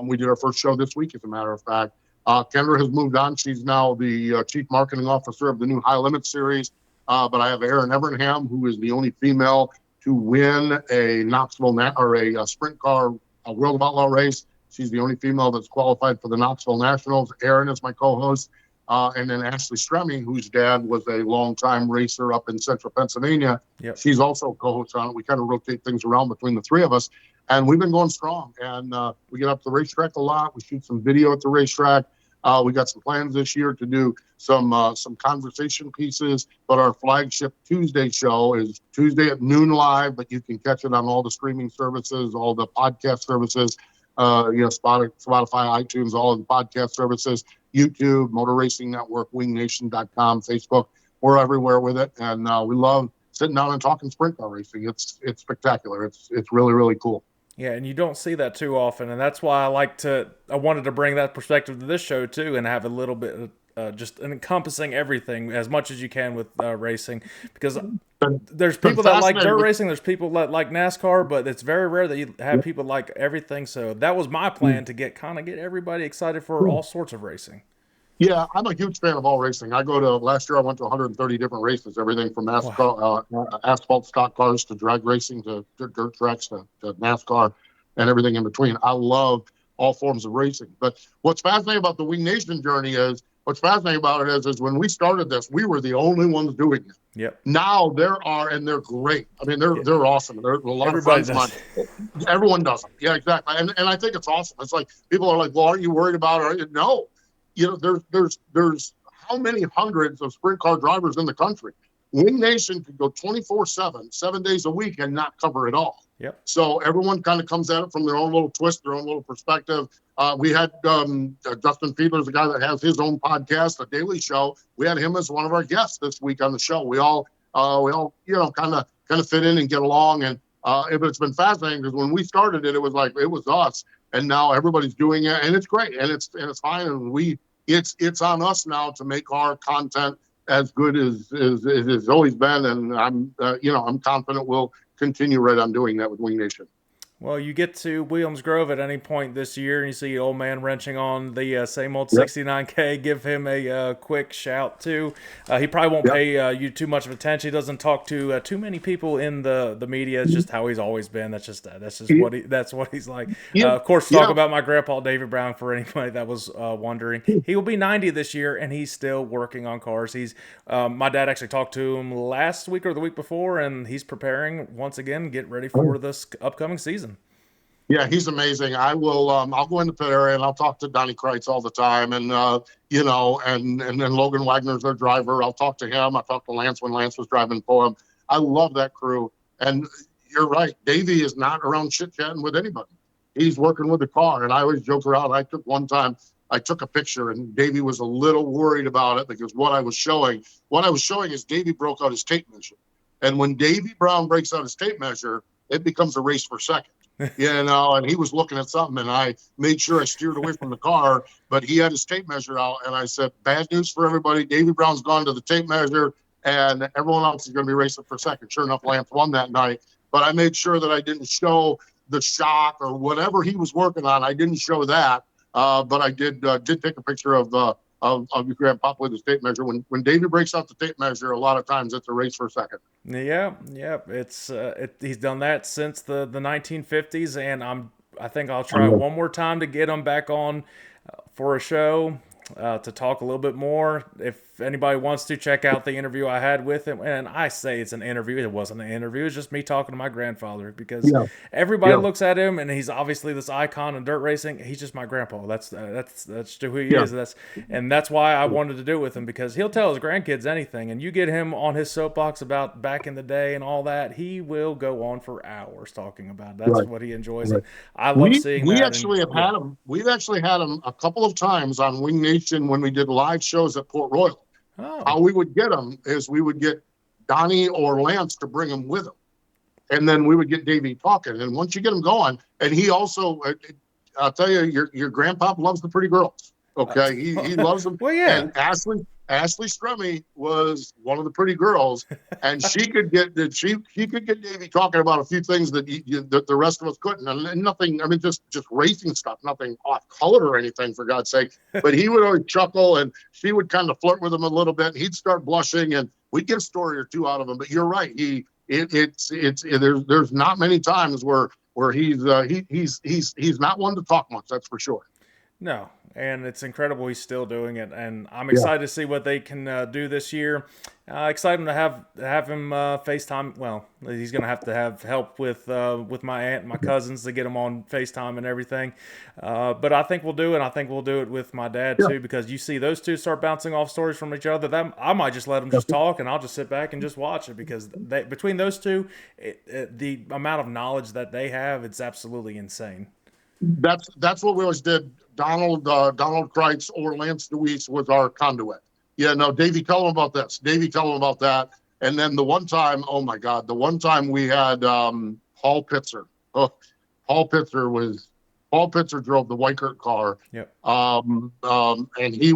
We did our first show this week, as a matter of fact. Kendra has moved on. She's now the chief marketing officer of the new High Limit series. But I have Erin Evernham, who is the only female to win a Knoxville or a sprint car, a World of Outlaw race She's the only female that's qualified for the Knoxville Nationals. Erin is my co-host. And then Ashley Stremme, whose dad was a longtime racer up in central Pennsylvania. Yep. She's also co-host on it. We kind of rotate things around between the three of us. And we've been going strong. And we get up to the racetrack a lot. We shoot some video at the racetrack. We got some plans this year to do some conversation pieces, but our flagship Tuesday show is Tuesday at noon live, but you can catch it on all the streaming services, all the podcast services, Spotify, iTunes, all of the podcast services, YouTube, Motor Racing Network, wingnation.com, Facebook. We're everywhere with it. And we love sitting down and talking sprint car racing. It's spectacular. It's really, really cool. Yeah, and you don't see that too often, and that's why I wanted to bring that perspective to this show too, and have a little bit just encompassing everything as much as you can with racing, because there's people that like dirt racing, there's people that like NASCAR, but it's very rare that you have people like everything. So that was my plan to get everybody excited for all sorts of racing. Yeah, I'm a huge fan of all racing. Last year I went to 130 different races, everything from asphalt stock cars to drag racing to dirt tracks to NASCAR and everything in between. I love all forms of racing. But what's fascinating about the Wing Nation journey is when we started this, we were the only ones doing it. Yep. Now there are, and they're great. I mean, they're awesome. There are a lot of friends of mine. Everyone does them. Yeah, exactly. And I think it's awesome. It's like people are like, well, aren't you worried about it? No. There's how many hundreds of sprint car drivers in the country? Wing Nation could go 24/7, 7 days a week, and not cover it all. Yep. So everyone kind of comes at it from their own little twist, their own little perspective. We had Justin Fiedler's a guy that has his own podcast, The Daily Show. We had him as one of our guests this week on the show. We all kind of fit in and get along. And it's been fascinating because when we started it, it was us. And now everybody's doing it, and it's great, and it's fine. And it's on us now to make our content as good as it's always been. And I'm confident we'll continue right on doing that with Wing Nation. Well, you get to Williams Grove at any point this year, and you see old man wrenching on the same old 69K. Give him a quick shout too. He probably won't pay you too much of attention. He doesn't talk to too many people in the media. It's just how he's always been. That's just what he's like. Of course, talk about my grandpa David Brown for anybody that was wondering. He will be 90 this year, and he's still working on cars. He's my dad actually talked to him last week or the week before, and he's preparing once again, get ready for this upcoming season. Yeah, he's amazing. I will. I'll go into pit area and I'll talk to Donnie Kreitz all the time, and and then Logan Wagner's their driver. I'll talk to him. I talked to Lance when Lance was driving for him. I love that crew. And you're right, Davey is not around chit chatting with anybody. He's working with the car, and I always joke around. I took a picture, and Davey was a little worried about it because what I was showing is Davey broke out his tape measure, and when Davey Brown breaks out his tape measure, it becomes a race for second. And he was looking at something, and I made sure I steered away from the car, but he had his tape measure out, and I said, bad news for everybody. Davey Brown's gone to the tape measure, and everyone else is going to be racing for second. Sure enough, Lance won that night, but I made sure that I didn't show the shock or whatever he was working on. I didn't show that, but I did take a picture of your grandpa with his tape measure. When Davey breaks out the tape measure, a lot of times it's a race for second. Yeah. He's done that since the 1950s, and I think I'll try one more time to get him back on for a show to talk a little bit more. If anybody wants to check out the interview I had with him, and I say it's an interview, it wasn't an interview, it's just me talking to my grandfather, because everybody looks at him and he's obviously this icon in dirt racing. He's just my grandpa. That's who he is. That's why I wanted to do it with him, because he'll tell his grandkids anything, and you get him on his soapbox about back in the day and all that, he will go on for hours talking about it. That's what he enjoys. Right. I love seeing that. We've actually had him a couple of times on Wing Nation when we did live shows at Port Royal. Oh. How we would get them is we would get Donnie or Lance to bring them with them. And then we would get Davey talking. And once you get him going, and he also, I'll tell you, your grandpa loves the pretty girls. Okay. He loves them. Well, yeah. And Ashley Stremme was one of the pretty girls, and she could get Davey talking about a few things that the rest of us couldn't, and nothing. I mean, just racing stuff, nothing off color or anything, for God's sake. But he would always chuckle, and she would kind of flirt with him a little bit. And he'd start blushing, and we'd get a story or two out of him. But you're right, there's not many times where where he's not one to talk much. That's for sure. No, and it's incredible he's still doing it, and I'm Yeah. excited to see what they can do this year. Excited to have him FaceTime. Well, he's gonna have to have help with my aunt and my cousins to get him on FaceTime and everything. But I think we'll do it. I think we'll do it with my dad Yeah. too, because you see those two start bouncing off stories from each other. That I might just let them just talk, and I'll just sit back and just watch it because between those two, the amount of knowledge that they have, it's absolutely insane. That's what we always did. Donald Kreitz or Lance Deweese was our conduit. Yeah, no, Davey, tell him about this. Davey, tell him about that. And then the one time, oh my God, the one time we had Paul Pitzer. Oh, Paul Pitzer drove the Weichert car. Yep. And he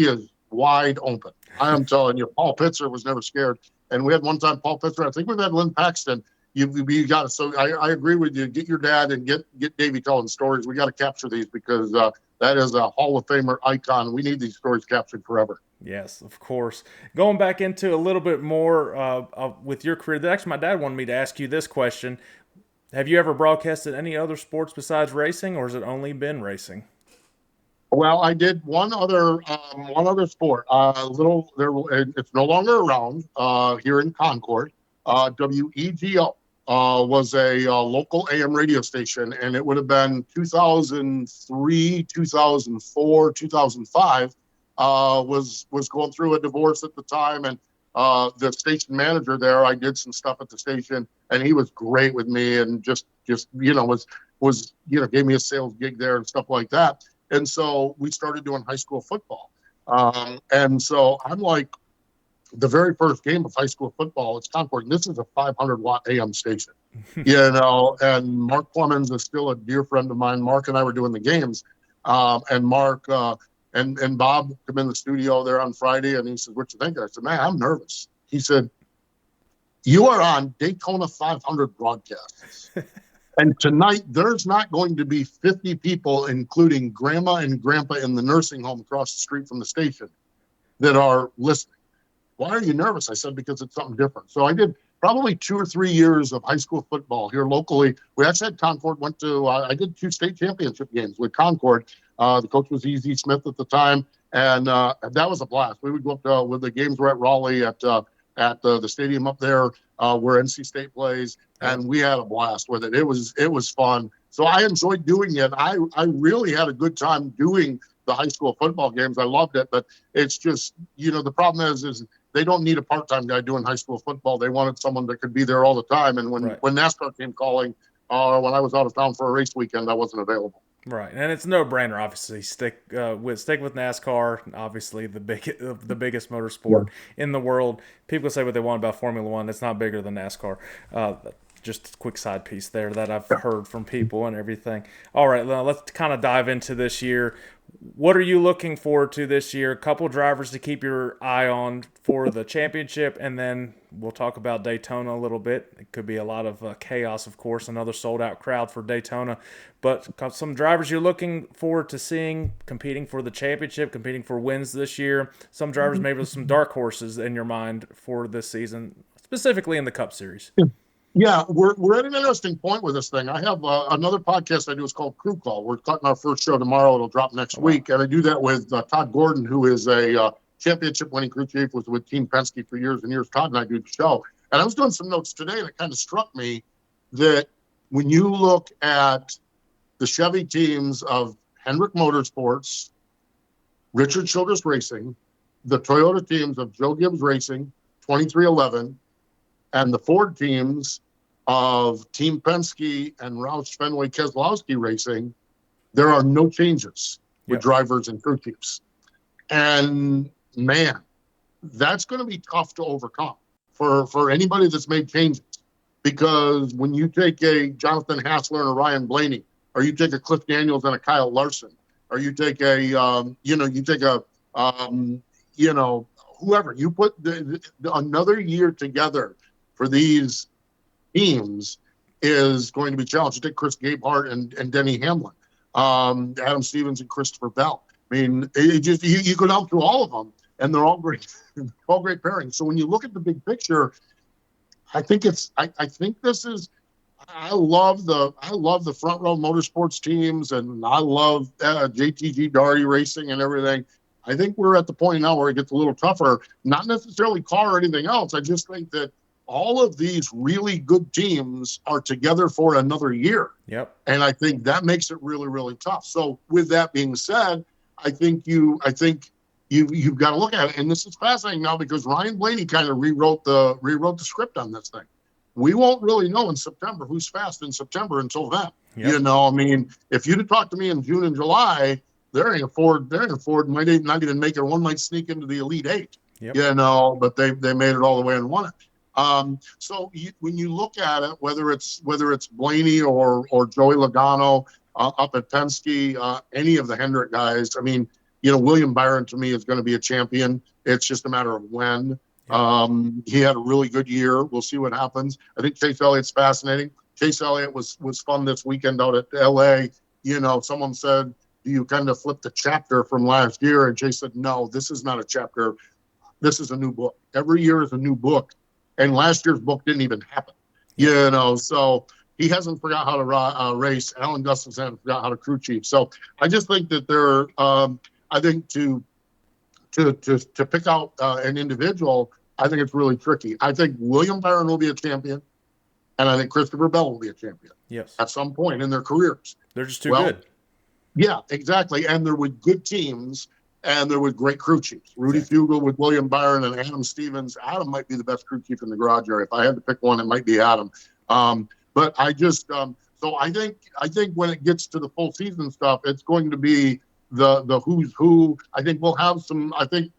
is wide open. I am telling you, Paul Pitzer was never scared. And we had one time Paul Pitzer. I think we've had Lynn Paxton. You got it. So I agree with you. Get your dad and get Davey telling stories. We got to capture these because that is a Hall of Famer icon. We need these stories captured forever. Yes, of course. Going back into a little bit more with your career, actually, my dad wanted me to ask you this question. Have you ever broadcasted any other sports besides racing, or has it only been racing? Well, I did one other sport. It's no longer around here in Concord. WEGO was a local AM radio station, and it would have been 2003, 2004, 2005. Was going through a divorce at the time, and the station manager there, I did some stuff at the station, and he was great with me, and just was gave me a sales gig there and stuff like that. And so we started doing high school football, and so I'm like, the very first game of high school football, it's Concord, and this is a 500-watt AM station, and Mark Clemens is still a dear friend of mine. Mark and I were doing the games, and Mark and Bob come in the studio there on Friday, and he said, "What you think?" I said, "Man, I'm nervous." He said, "You are on Daytona 500 broadcasts." And tonight, there's not going to be 50 people, including grandma and grandpa in the nursing home across the street from the station, that are listening. Why are you nervous? I said, because it's something different. So I did probably 2 or 3 years of high school football here locally. We actually had Concord, I did 2 state championship games with Concord. The coach was E.Z. Smith at the time, and that was a blast. We would go up when the games were at Raleigh at the stadium up there where NC State plays, and we had a blast with it. It was fun. So I enjoyed doing it. I really had a good time doing the high school football games. I loved it, but it's just, the problem is they don't need a part-time guy doing high school football. They wanted someone that could be there all the time. And when NASCAR came calling, when I was out of town for a race weekend, I wasn't available. Right, and it's no brainer. Obviously, stick with NASCAR. Obviously, the biggest motorsport in the world. People say what they want about Formula One. It's not bigger than NASCAR. Just a quick side piece there that I've heard from people and everything. All right, now let's kind of dive into this year. What are you looking forward to this year? A couple drivers to keep your eye on for the championship, and then we'll talk about Daytona a little bit. It could be a lot of chaos, of course, another sold-out crowd for Daytona. But some drivers you're looking forward to seeing competing for the championship, competing for wins this year. Some drivers maybe with some dark horses in your mind for this season, specifically in the Cup Series. Yeah, we're at an interesting point with this thing. I have another podcast I do. It's called Crew Call. We're cutting our first show tomorrow. It'll drop next week. And I do that with Todd Gordon, who is a championship-winning crew chief, was with Team Penske for years and years. Todd and I do the show. And I was doing some notes today that kind of struck me that when you look at the Chevy teams of Hendrick Motorsports, Richard Childress Racing, the Toyota teams of Joe Gibbs Racing, 2311, and the Ford teams of Team Penske and Roush Fenway Keselowski Racing, there are no changes with drivers and crew chiefs. And man, that's going to be tough to overcome for anybody that's made changes. Because when you take a Jonathan Hassler and a Ryan Blaney, or you take a Cliff Daniels and a Kyle Larson, or you take whoever, you put another year together for these teams is going to be challenged. You take Chris Gabehart and Denny Hamlin, Adam Stevens and Christopher Bell. I mean, you go down through all of them, and they're all great, all great pairings. So when you look at the big picture, I think this is. I love the front row motorsports teams, and I love JTG Daugherty racing and everything. I think we're at the point now where it gets a little tougher. Not necessarily car or anything else. I just think that all of these really good teams are together for another year. Yep. And I think that makes it really, really tough. So with that being said, I think you've got to look at it. And this is fascinating now because Ryan Blaney kind of rewrote the script on this thing. We won't really know in September who's fast in September until then. Yep. You know, I mean, if you'd have talked to me in June and July, they're in a Ford might not even make it. One might sneak into the Elite Eight. Yep. You know, but they made it all the way and won it. When you look at it, whether it's Blaney or Joey Logano up at Penske, any of the Hendrick guys, I mean, you know, William Byron to me is going to be a champion. It's just a matter of when. He had a really good year. We'll see what happens. I think Chase Elliott's fascinating. Chase Elliott was fun this weekend out at LA. You know, someone said, do you kind of flip the chapter from last year? And Chase said, no, this is not a chapter. This is a new book. Every year is a new book. And last year's book didn't even happen. You know, so he hasn't forgot how to race. Alan Gustafson hasn't forgot how to crew chief. So I just think that I think to pick out an individual, I think it's really tricky. I think William Byron will be a champion, and I think Christopher Bell will be a champion. Yes. At some point in their careers. They're just too good. Yeah, exactly. And they're with good teams, and they're with great crew chiefs. Rudy Fugle with William Byron and Adam Stevens. Adam might be the best crew chief in the garage area. If I had to pick one, it might be Adam. But I just so I think when it gets to the full season stuff, it's going to be the who's who. I think we'll have some. I think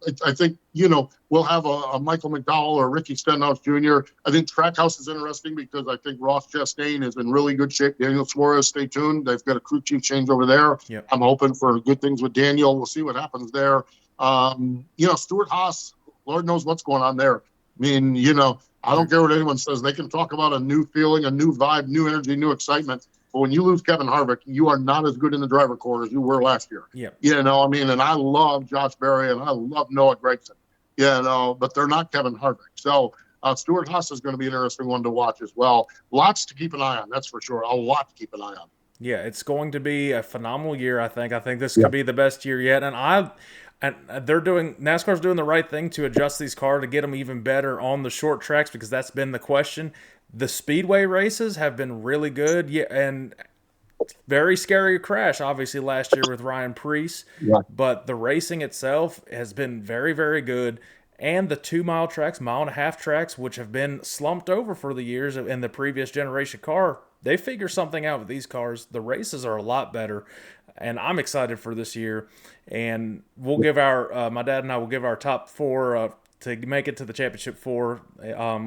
you know, we'll have a Michael McDowell or Ricky Stenhouse Jr. I think Trackhouse is interesting because I think Ross Chastain is in really good shape. Daniel Suarez, stay tuned. They've got a crew chief change over there. Yep. I'm hoping for good things with Daniel. We'll see what happens there. You know, Stuart Haas, Lord knows what's going on there. I mean, you know, I don't care what anyone says. They can talk about a new feeling, a new vibe, new energy, new excitement. But when you lose Kevin Harvick, you are not as good in the driver corps as you were last year. Yeah. You know, I mean, and I love Josh Berry and I love Noah Gragson, you know, but they're not Kevin Harvick. So Stuart Haas is going to be an interesting one to watch as well. Lots to keep an eye on, that's for sure. A lot to keep an eye on. Yeah, it's going to be a phenomenal year, I think. I think this could be the best year yet. And NASCAR's doing the right thing to adjust these cars to get them even better on the short tracks because that's been the question. The speedway races have been really good, and very scary crash, obviously, last year with Ryan Preece. Yeah. But the racing itself has been very, very good. And the 2-mile tracks, 1.5-mile tracks, which have been slumped over for the years in the previous generation car, they figure something out with these cars. The races are a lot better, and I'm excited for this year. And we'll give my dad and I will give our top 4 to make it to the championship 4.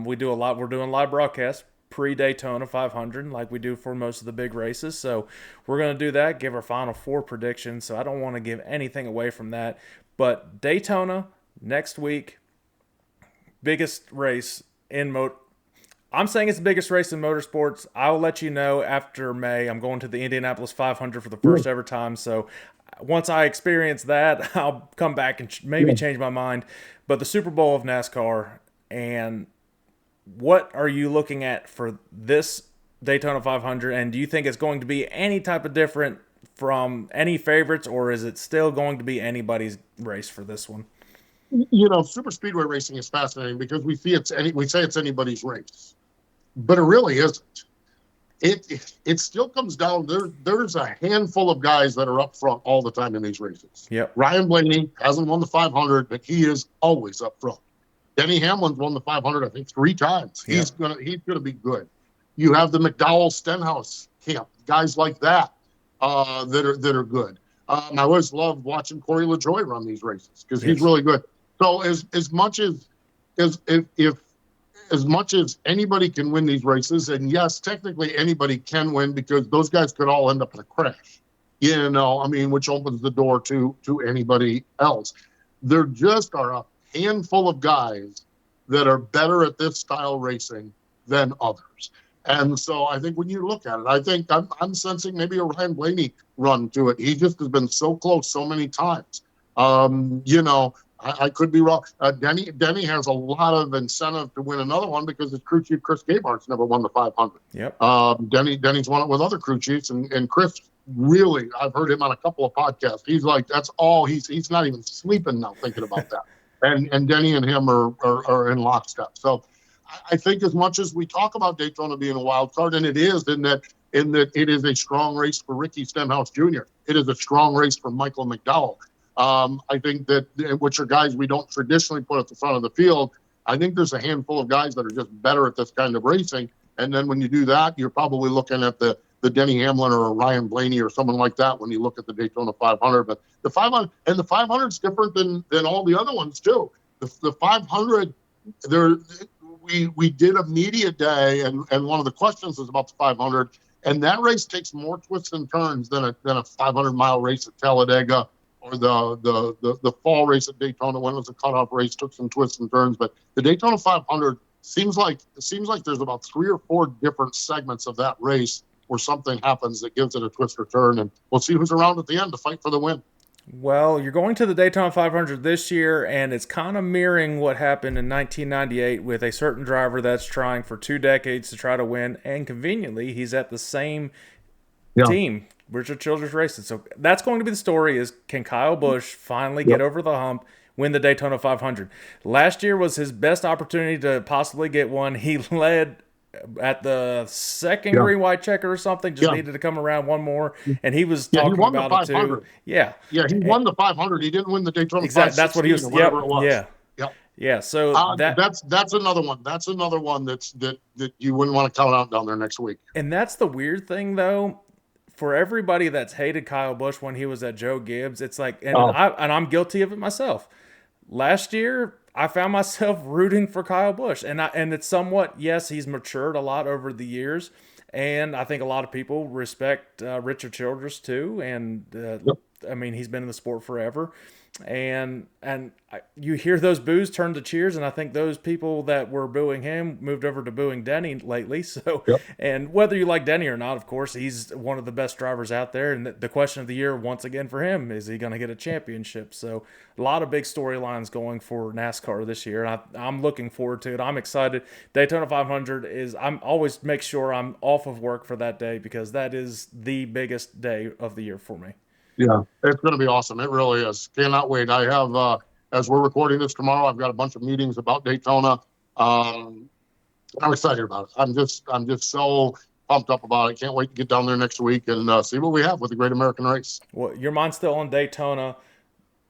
We're doing live broadcasts pre-Daytona 500 like we do for most of the big races. So we're going to do that, give our final 4 predictions. So I don't want to give anything away from that. But Daytona next week, biggest race in I'm saying it's the biggest race in motorsports. I'll let you know after May. I'm going to the Indianapolis 500 for the first ever time. So once I experience that, I'll come back and maybe change my mind. But the Super Bowl of NASCAR, and what are you looking at for this Daytona 500? And do you think it's going to be any type of different from any favorites, or is it still going to be anybody's race for this one? You know, super speedway racing is fascinating because we say it's anybody's race, but it really isn't. It still comes down. There's a handful of guys that are up front all the time in these races. Yep. Ryan Blaney hasn't won the 500, but he is always up front. Denny Hamlin's won the 500, I think, 3 times. Yep. He's gonna be good. You have the McDowell Stenhouse camp, guys like that that are good. I always love watching Corey LaJoie run these races because he's really good. So as much as anybody can win these races, and yes, technically anybody can win because those guys could all end up in a crash, you know, I mean, which opens the door to anybody else. There just are a handful of guys that are better at this style racing than others. And so I think when you look at it, I think I'm sensing maybe a Ryan Blaney run to it. He just has been so close so many times. You know, I could be wrong. Denny has a lot of incentive to win another one because his crew chief Chris Gabart's never won the 500. Yep. Denny's won it with other crew chiefs, and Chris really, I've heard him on a couple of podcasts. He's like, that's all he's not even sleeping now thinking about that. And Denny and him are in lockstep. So I think as much as we talk about Daytona being a wild card, and it is in that it is a strong race for Ricky Stenhouse Jr. It is a strong race for Michael McDowell. I think that, which are guys we don't traditionally put at the front of the field. I think there's a handful of guys that are just better at this kind of racing. And then when you do that, you're probably looking at the Denny Hamlin or a Ryan Blaney or someone like that when you look at the Daytona 500. But the 500 and the 500 is different than all the other ones too. The 500, we did a media day, and one of the questions was about the 500, and that race takes more twists and turns than a 500-mile race at Talladega or the fall race at Daytona. When it was a cutoff race, took some twists and turns, but the Daytona 500 seems like there's about 3 or 4 different segments of that race where something happens that gives it a twist or turn, and we'll see who's around at the end to fight for the win. Well, you're going to the Daytona 500 this year, and it's kind of mirroring what happened in 1998 with a certain driver that's trying for 2 decades to try to win, and conveniently, he's at the same team, Richard Childress Racing. So that's going to be the story: is can Kyle Busch finally get over the hump, win the Daytona 500? Last year was his best opportunity to possibly get one. He led at the second green white checker or something, just needed to come around one more, and he was talking about it too. He won the 500. He didn't win the Daytona 500. That's what he was. Yeah. So that's another one. That's another one that you wouldn't want to count out down there next week. And that's the weird thing, though. For everybody that's hated Kyle Busch when he was at Joe Gibbs, it's like, and I'm guilty of it myself. Last year, I found myself rooting for Kyle Busch, and it's somewhat, yes, he's matured a lot over the years, and I think a lot of people respect Richard Childress too, and I mean, he's been in the sport forever, and you hear those boos turn to cheers, and I think those people that were booing him moved over to booing Denny lately. So, and whether you like Denny or not, of course, he's one of the best drivers out there, and the question of the year once again for him is he going to get a championship? So, a lot of big storylines going for NASCAR this year, and I'm looking forward to it. I'm excited. Daytona 500 I'm always make sure I'm off of work for that day because that is the biggest day of the year for me. Yeah, it's going to be awesome. It really is. Cannot wait. I have, as we're recording this tomorrow, I've got a bunch of meetings about Daytona. I'm excited about it. I'm just so pumped up about it. Can't wait to get down there next week and see what we have with the Great American Race. Well, your mind's still on Daytona.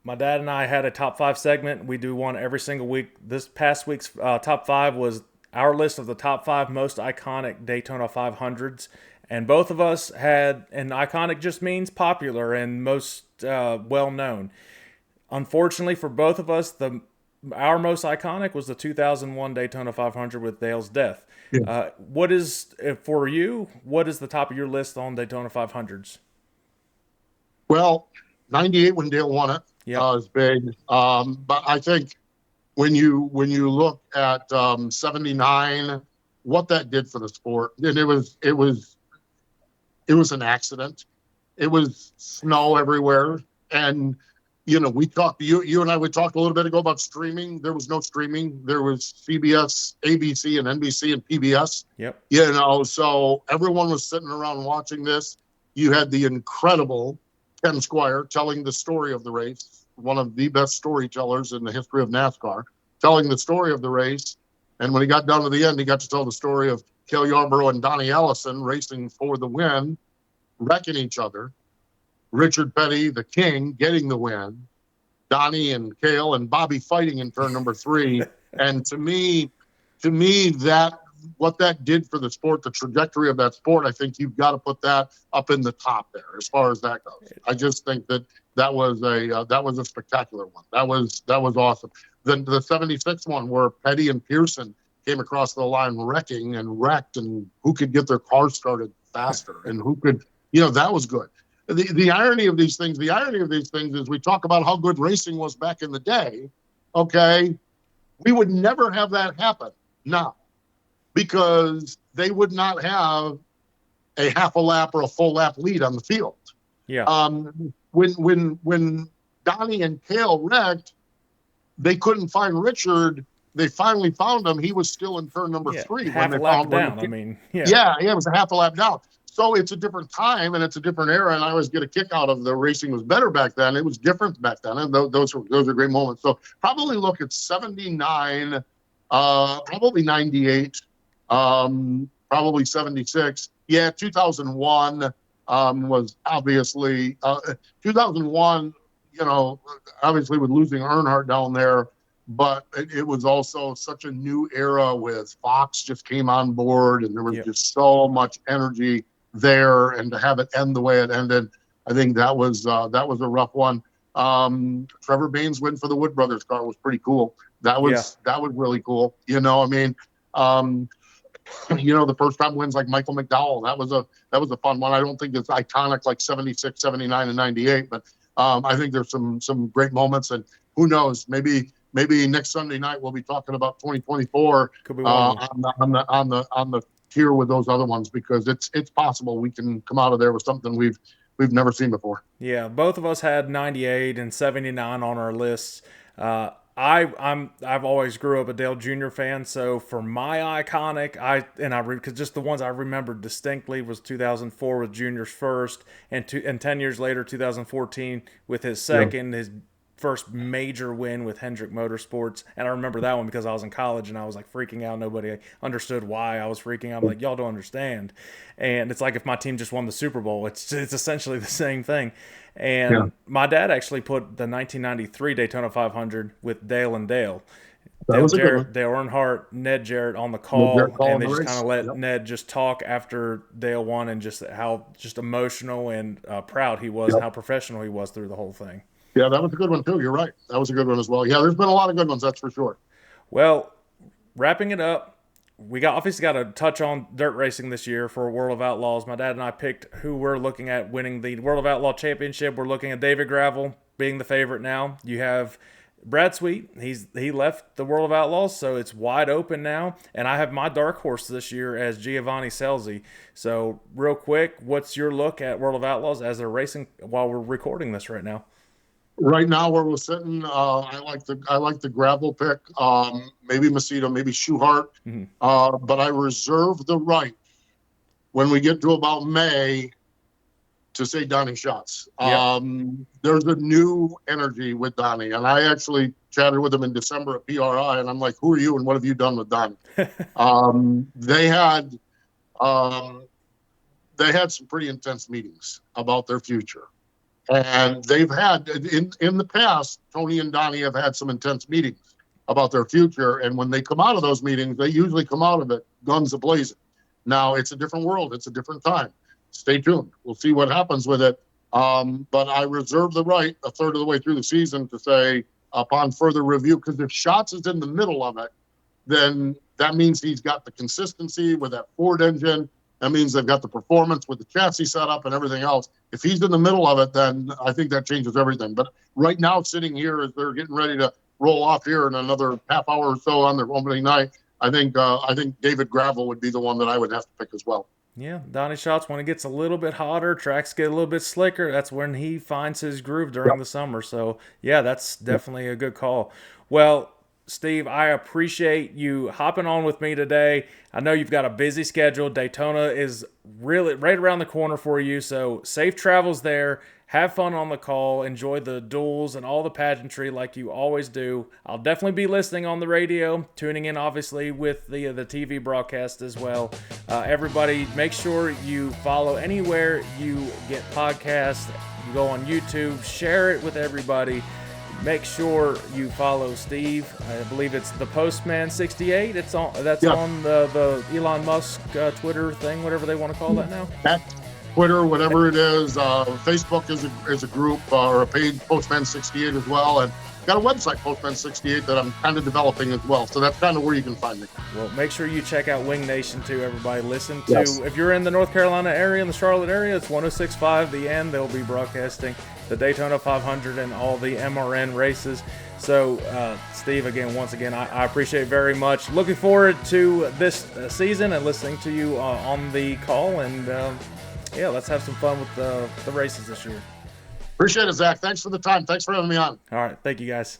My dad and I had a top 5 segment. We do one every single week. This past week's top 5 was our list of the top 5 most iconic Daytona 500s. And both of us had, and iconic just means popular and most well-known. Unfortunately for both of us, our most iconic was the 2001 Daytona 500 with Dale's death. Yeah. What is, for you, what is the top of your list on Daytona 500s? Well, 98 when Dale won it is big. But I think when you look at 79, what that did for the sport, and it was an accident. It was snow everywhere. And, we talked, you and I, we talked a little bit ago about streaming. There was no streaming. There was CBS, ABC, and NBC, and PBS. Yep. So everyone was sitting around watching this. You had the incredible Ken Squire telling the story of the race, one of the best storytellers in the history of NASCAR, telling the story of the race. And when he got down to the end, he got to tell the story of Cale Yarborough and Donnie Allison racing for the win, wrecking each other. Richard Petty, the king, getting the win. Donnie and Cale and Bobby fighting in turn number 3. And to me, that what that did for the sport, the trajectory of that sport, I think you've got to put that up in the top there as far as that goes. I just think that was a spectacular one. That was awesome. Then the 76 one where Petty and Pearson came across the line wrecking and wrecked, and who could get their car started faster and who could, that was good. The irony of these things is we talk about how good racing was back in the day. Okay. We would never have that happen now because they would not have a half a lap or a full lap lead on the field. Yeah. When Donnie and Cale wrecked, they couldn't find Richard. They finally found him. He was still in turn number Yeah, 3 when half a they lap found down. him. I mean, yeah. Yeah, it was a half a lap down. So it's a different time and it's a different era. And I always get a kick out of the racing was better back then. It was different back then. And those are great moments. So probably look at 79, probably 98, probably 76. Yeah, 2001 was obviously 2001, obviously with losing Earnhardt down there. But it was also such a new era with Fox just came on board and there was just so much energy there, and to have it end the way it ended, I think that was a rough one. Trevor Bayne's win for the Wood Brothers car was pretty cool. That was really cool. The first time wins like Michael McDowell, that was a fun one. I don't think it's iconic like 76, 79, and 98, but I think there's some great moments, and who knows, maybe next Sunday night we'll be talking about 2024 on the tier with those other ones, because it's possible we can come out of there with something we've never seen before. Yeah, both of us had 98 and 79 on our lists. I've always grew up a Dale Jr. fan, so for my iconic, because just the ones I remember distinctly was 2004 with Junior's first, and 10 years later, 2014 with his second, his first major win with Hendrick Motorsports. And I remember that one because I was in college and I was like freaking out. Nobody understood why I was freaking out. I'm like, y'all don't understand. And it's like if my team just won the Super Bowl, it's essentially the same thing. And my dad actually put the 1993 Daytona 500 with Dale and Dale. Dale Jarrett, Dale Earnhardt, Ned Jarrett on the call, and they just kind of let Ned just talk after Dale won, and just how just emotional and proud he was, and how professional he was through the whole thing. Yeah, that was a good one too. You're right. That was a good one as well. Yeah, there's been a lot of good ones, that's for sure. Well, wrapping it up, we obviously got to touch on dirt racing this year for World of Outlaws. My dad and I picked who we're looking at winning the World of Outlaw Championship. We're looking at David Gravel being the favorite now. You have Brad Sweet. He left the World of Outlaws, so it's wide open now. And I have my dark horse this year as Giovanni Scelzi. So real quick, what's your look at World of Outlaws as they're racing while we're recording this right now? Right now, where we're sitting, I like the Gravel pick. Maybe Macedo, maybe Schuchart, but I reserve the right when we get to about May to say Donnie Schatz. There's a new energy with Donnie, and I actually chatted with him in December at PRI, and I'm like, "Who are you, and what have you done with Donnie?" They had some pretty intense meetings about their future. And they've had, in the past, Tony and Donnie have had some intense meetings about their future. And when they come out of those meetings, they usually come out of it guns a-blazing. Now, it's a different world. It's a different time. Stay tuned. We'll see what happens with it. But I reserve the right a third of the way through the season to say, upon further review, because if Schatz is in the middle of it, then that means he's got the consistency with that Ford engine. That means they've got the performance with the chassis setup and everything else. If he's in the middle of it, then I think that changes everything. But right now, sitting here as they're getting ready to roll off here in another half hour or so on their opening night, I think David Gravel would be the one that I would have to pick as well. Yeah, Donnie Schatz, when it gets a little bit hotter, tracks get a little bit slicker, that's when he finds his groove during the summer. So, yeah, that's definitely a good call. Well, Steve, I appreciate you hopping on with me today. I know you've got a busy schedule. Daytona is really right around the corner for you, so safe travels there. Have fun on the call. Enjoy the duels and all the pageantry like you always do. I'll definitely be listening on the radio, tuning in obviously with the TV broadcast as well. Everybody, make sure you follow anywhere you get podcasts. You go on YouTube, share it with everybody. Make sure you follow Steve. I believe it's the Postman 68. It's on. That's on the Elon Musk Twitter thing, whatever they want to call that now. Twitter, whatever it is. Facebook is a group or a page, Postman 68 as well, and got a website, Postman 68, that I'm kind of developing as well. So that's kind of where you can find me. Well, make sure you check out Wing Nation too. Everybody, listen to. If you're in the North Carolina area, in the Charlotte area, it's 106.5 The End. They'll be broadcasting the Daytona 500 and all the MRN races. So, Steve, once again, I appreciate it very much. Looking forward to this season and listening to you on the call. And, let's have some fun with the races this year. Appreciate it, Zach. Thanks for the time. Thanks for having me on. All right. Thank you, guys.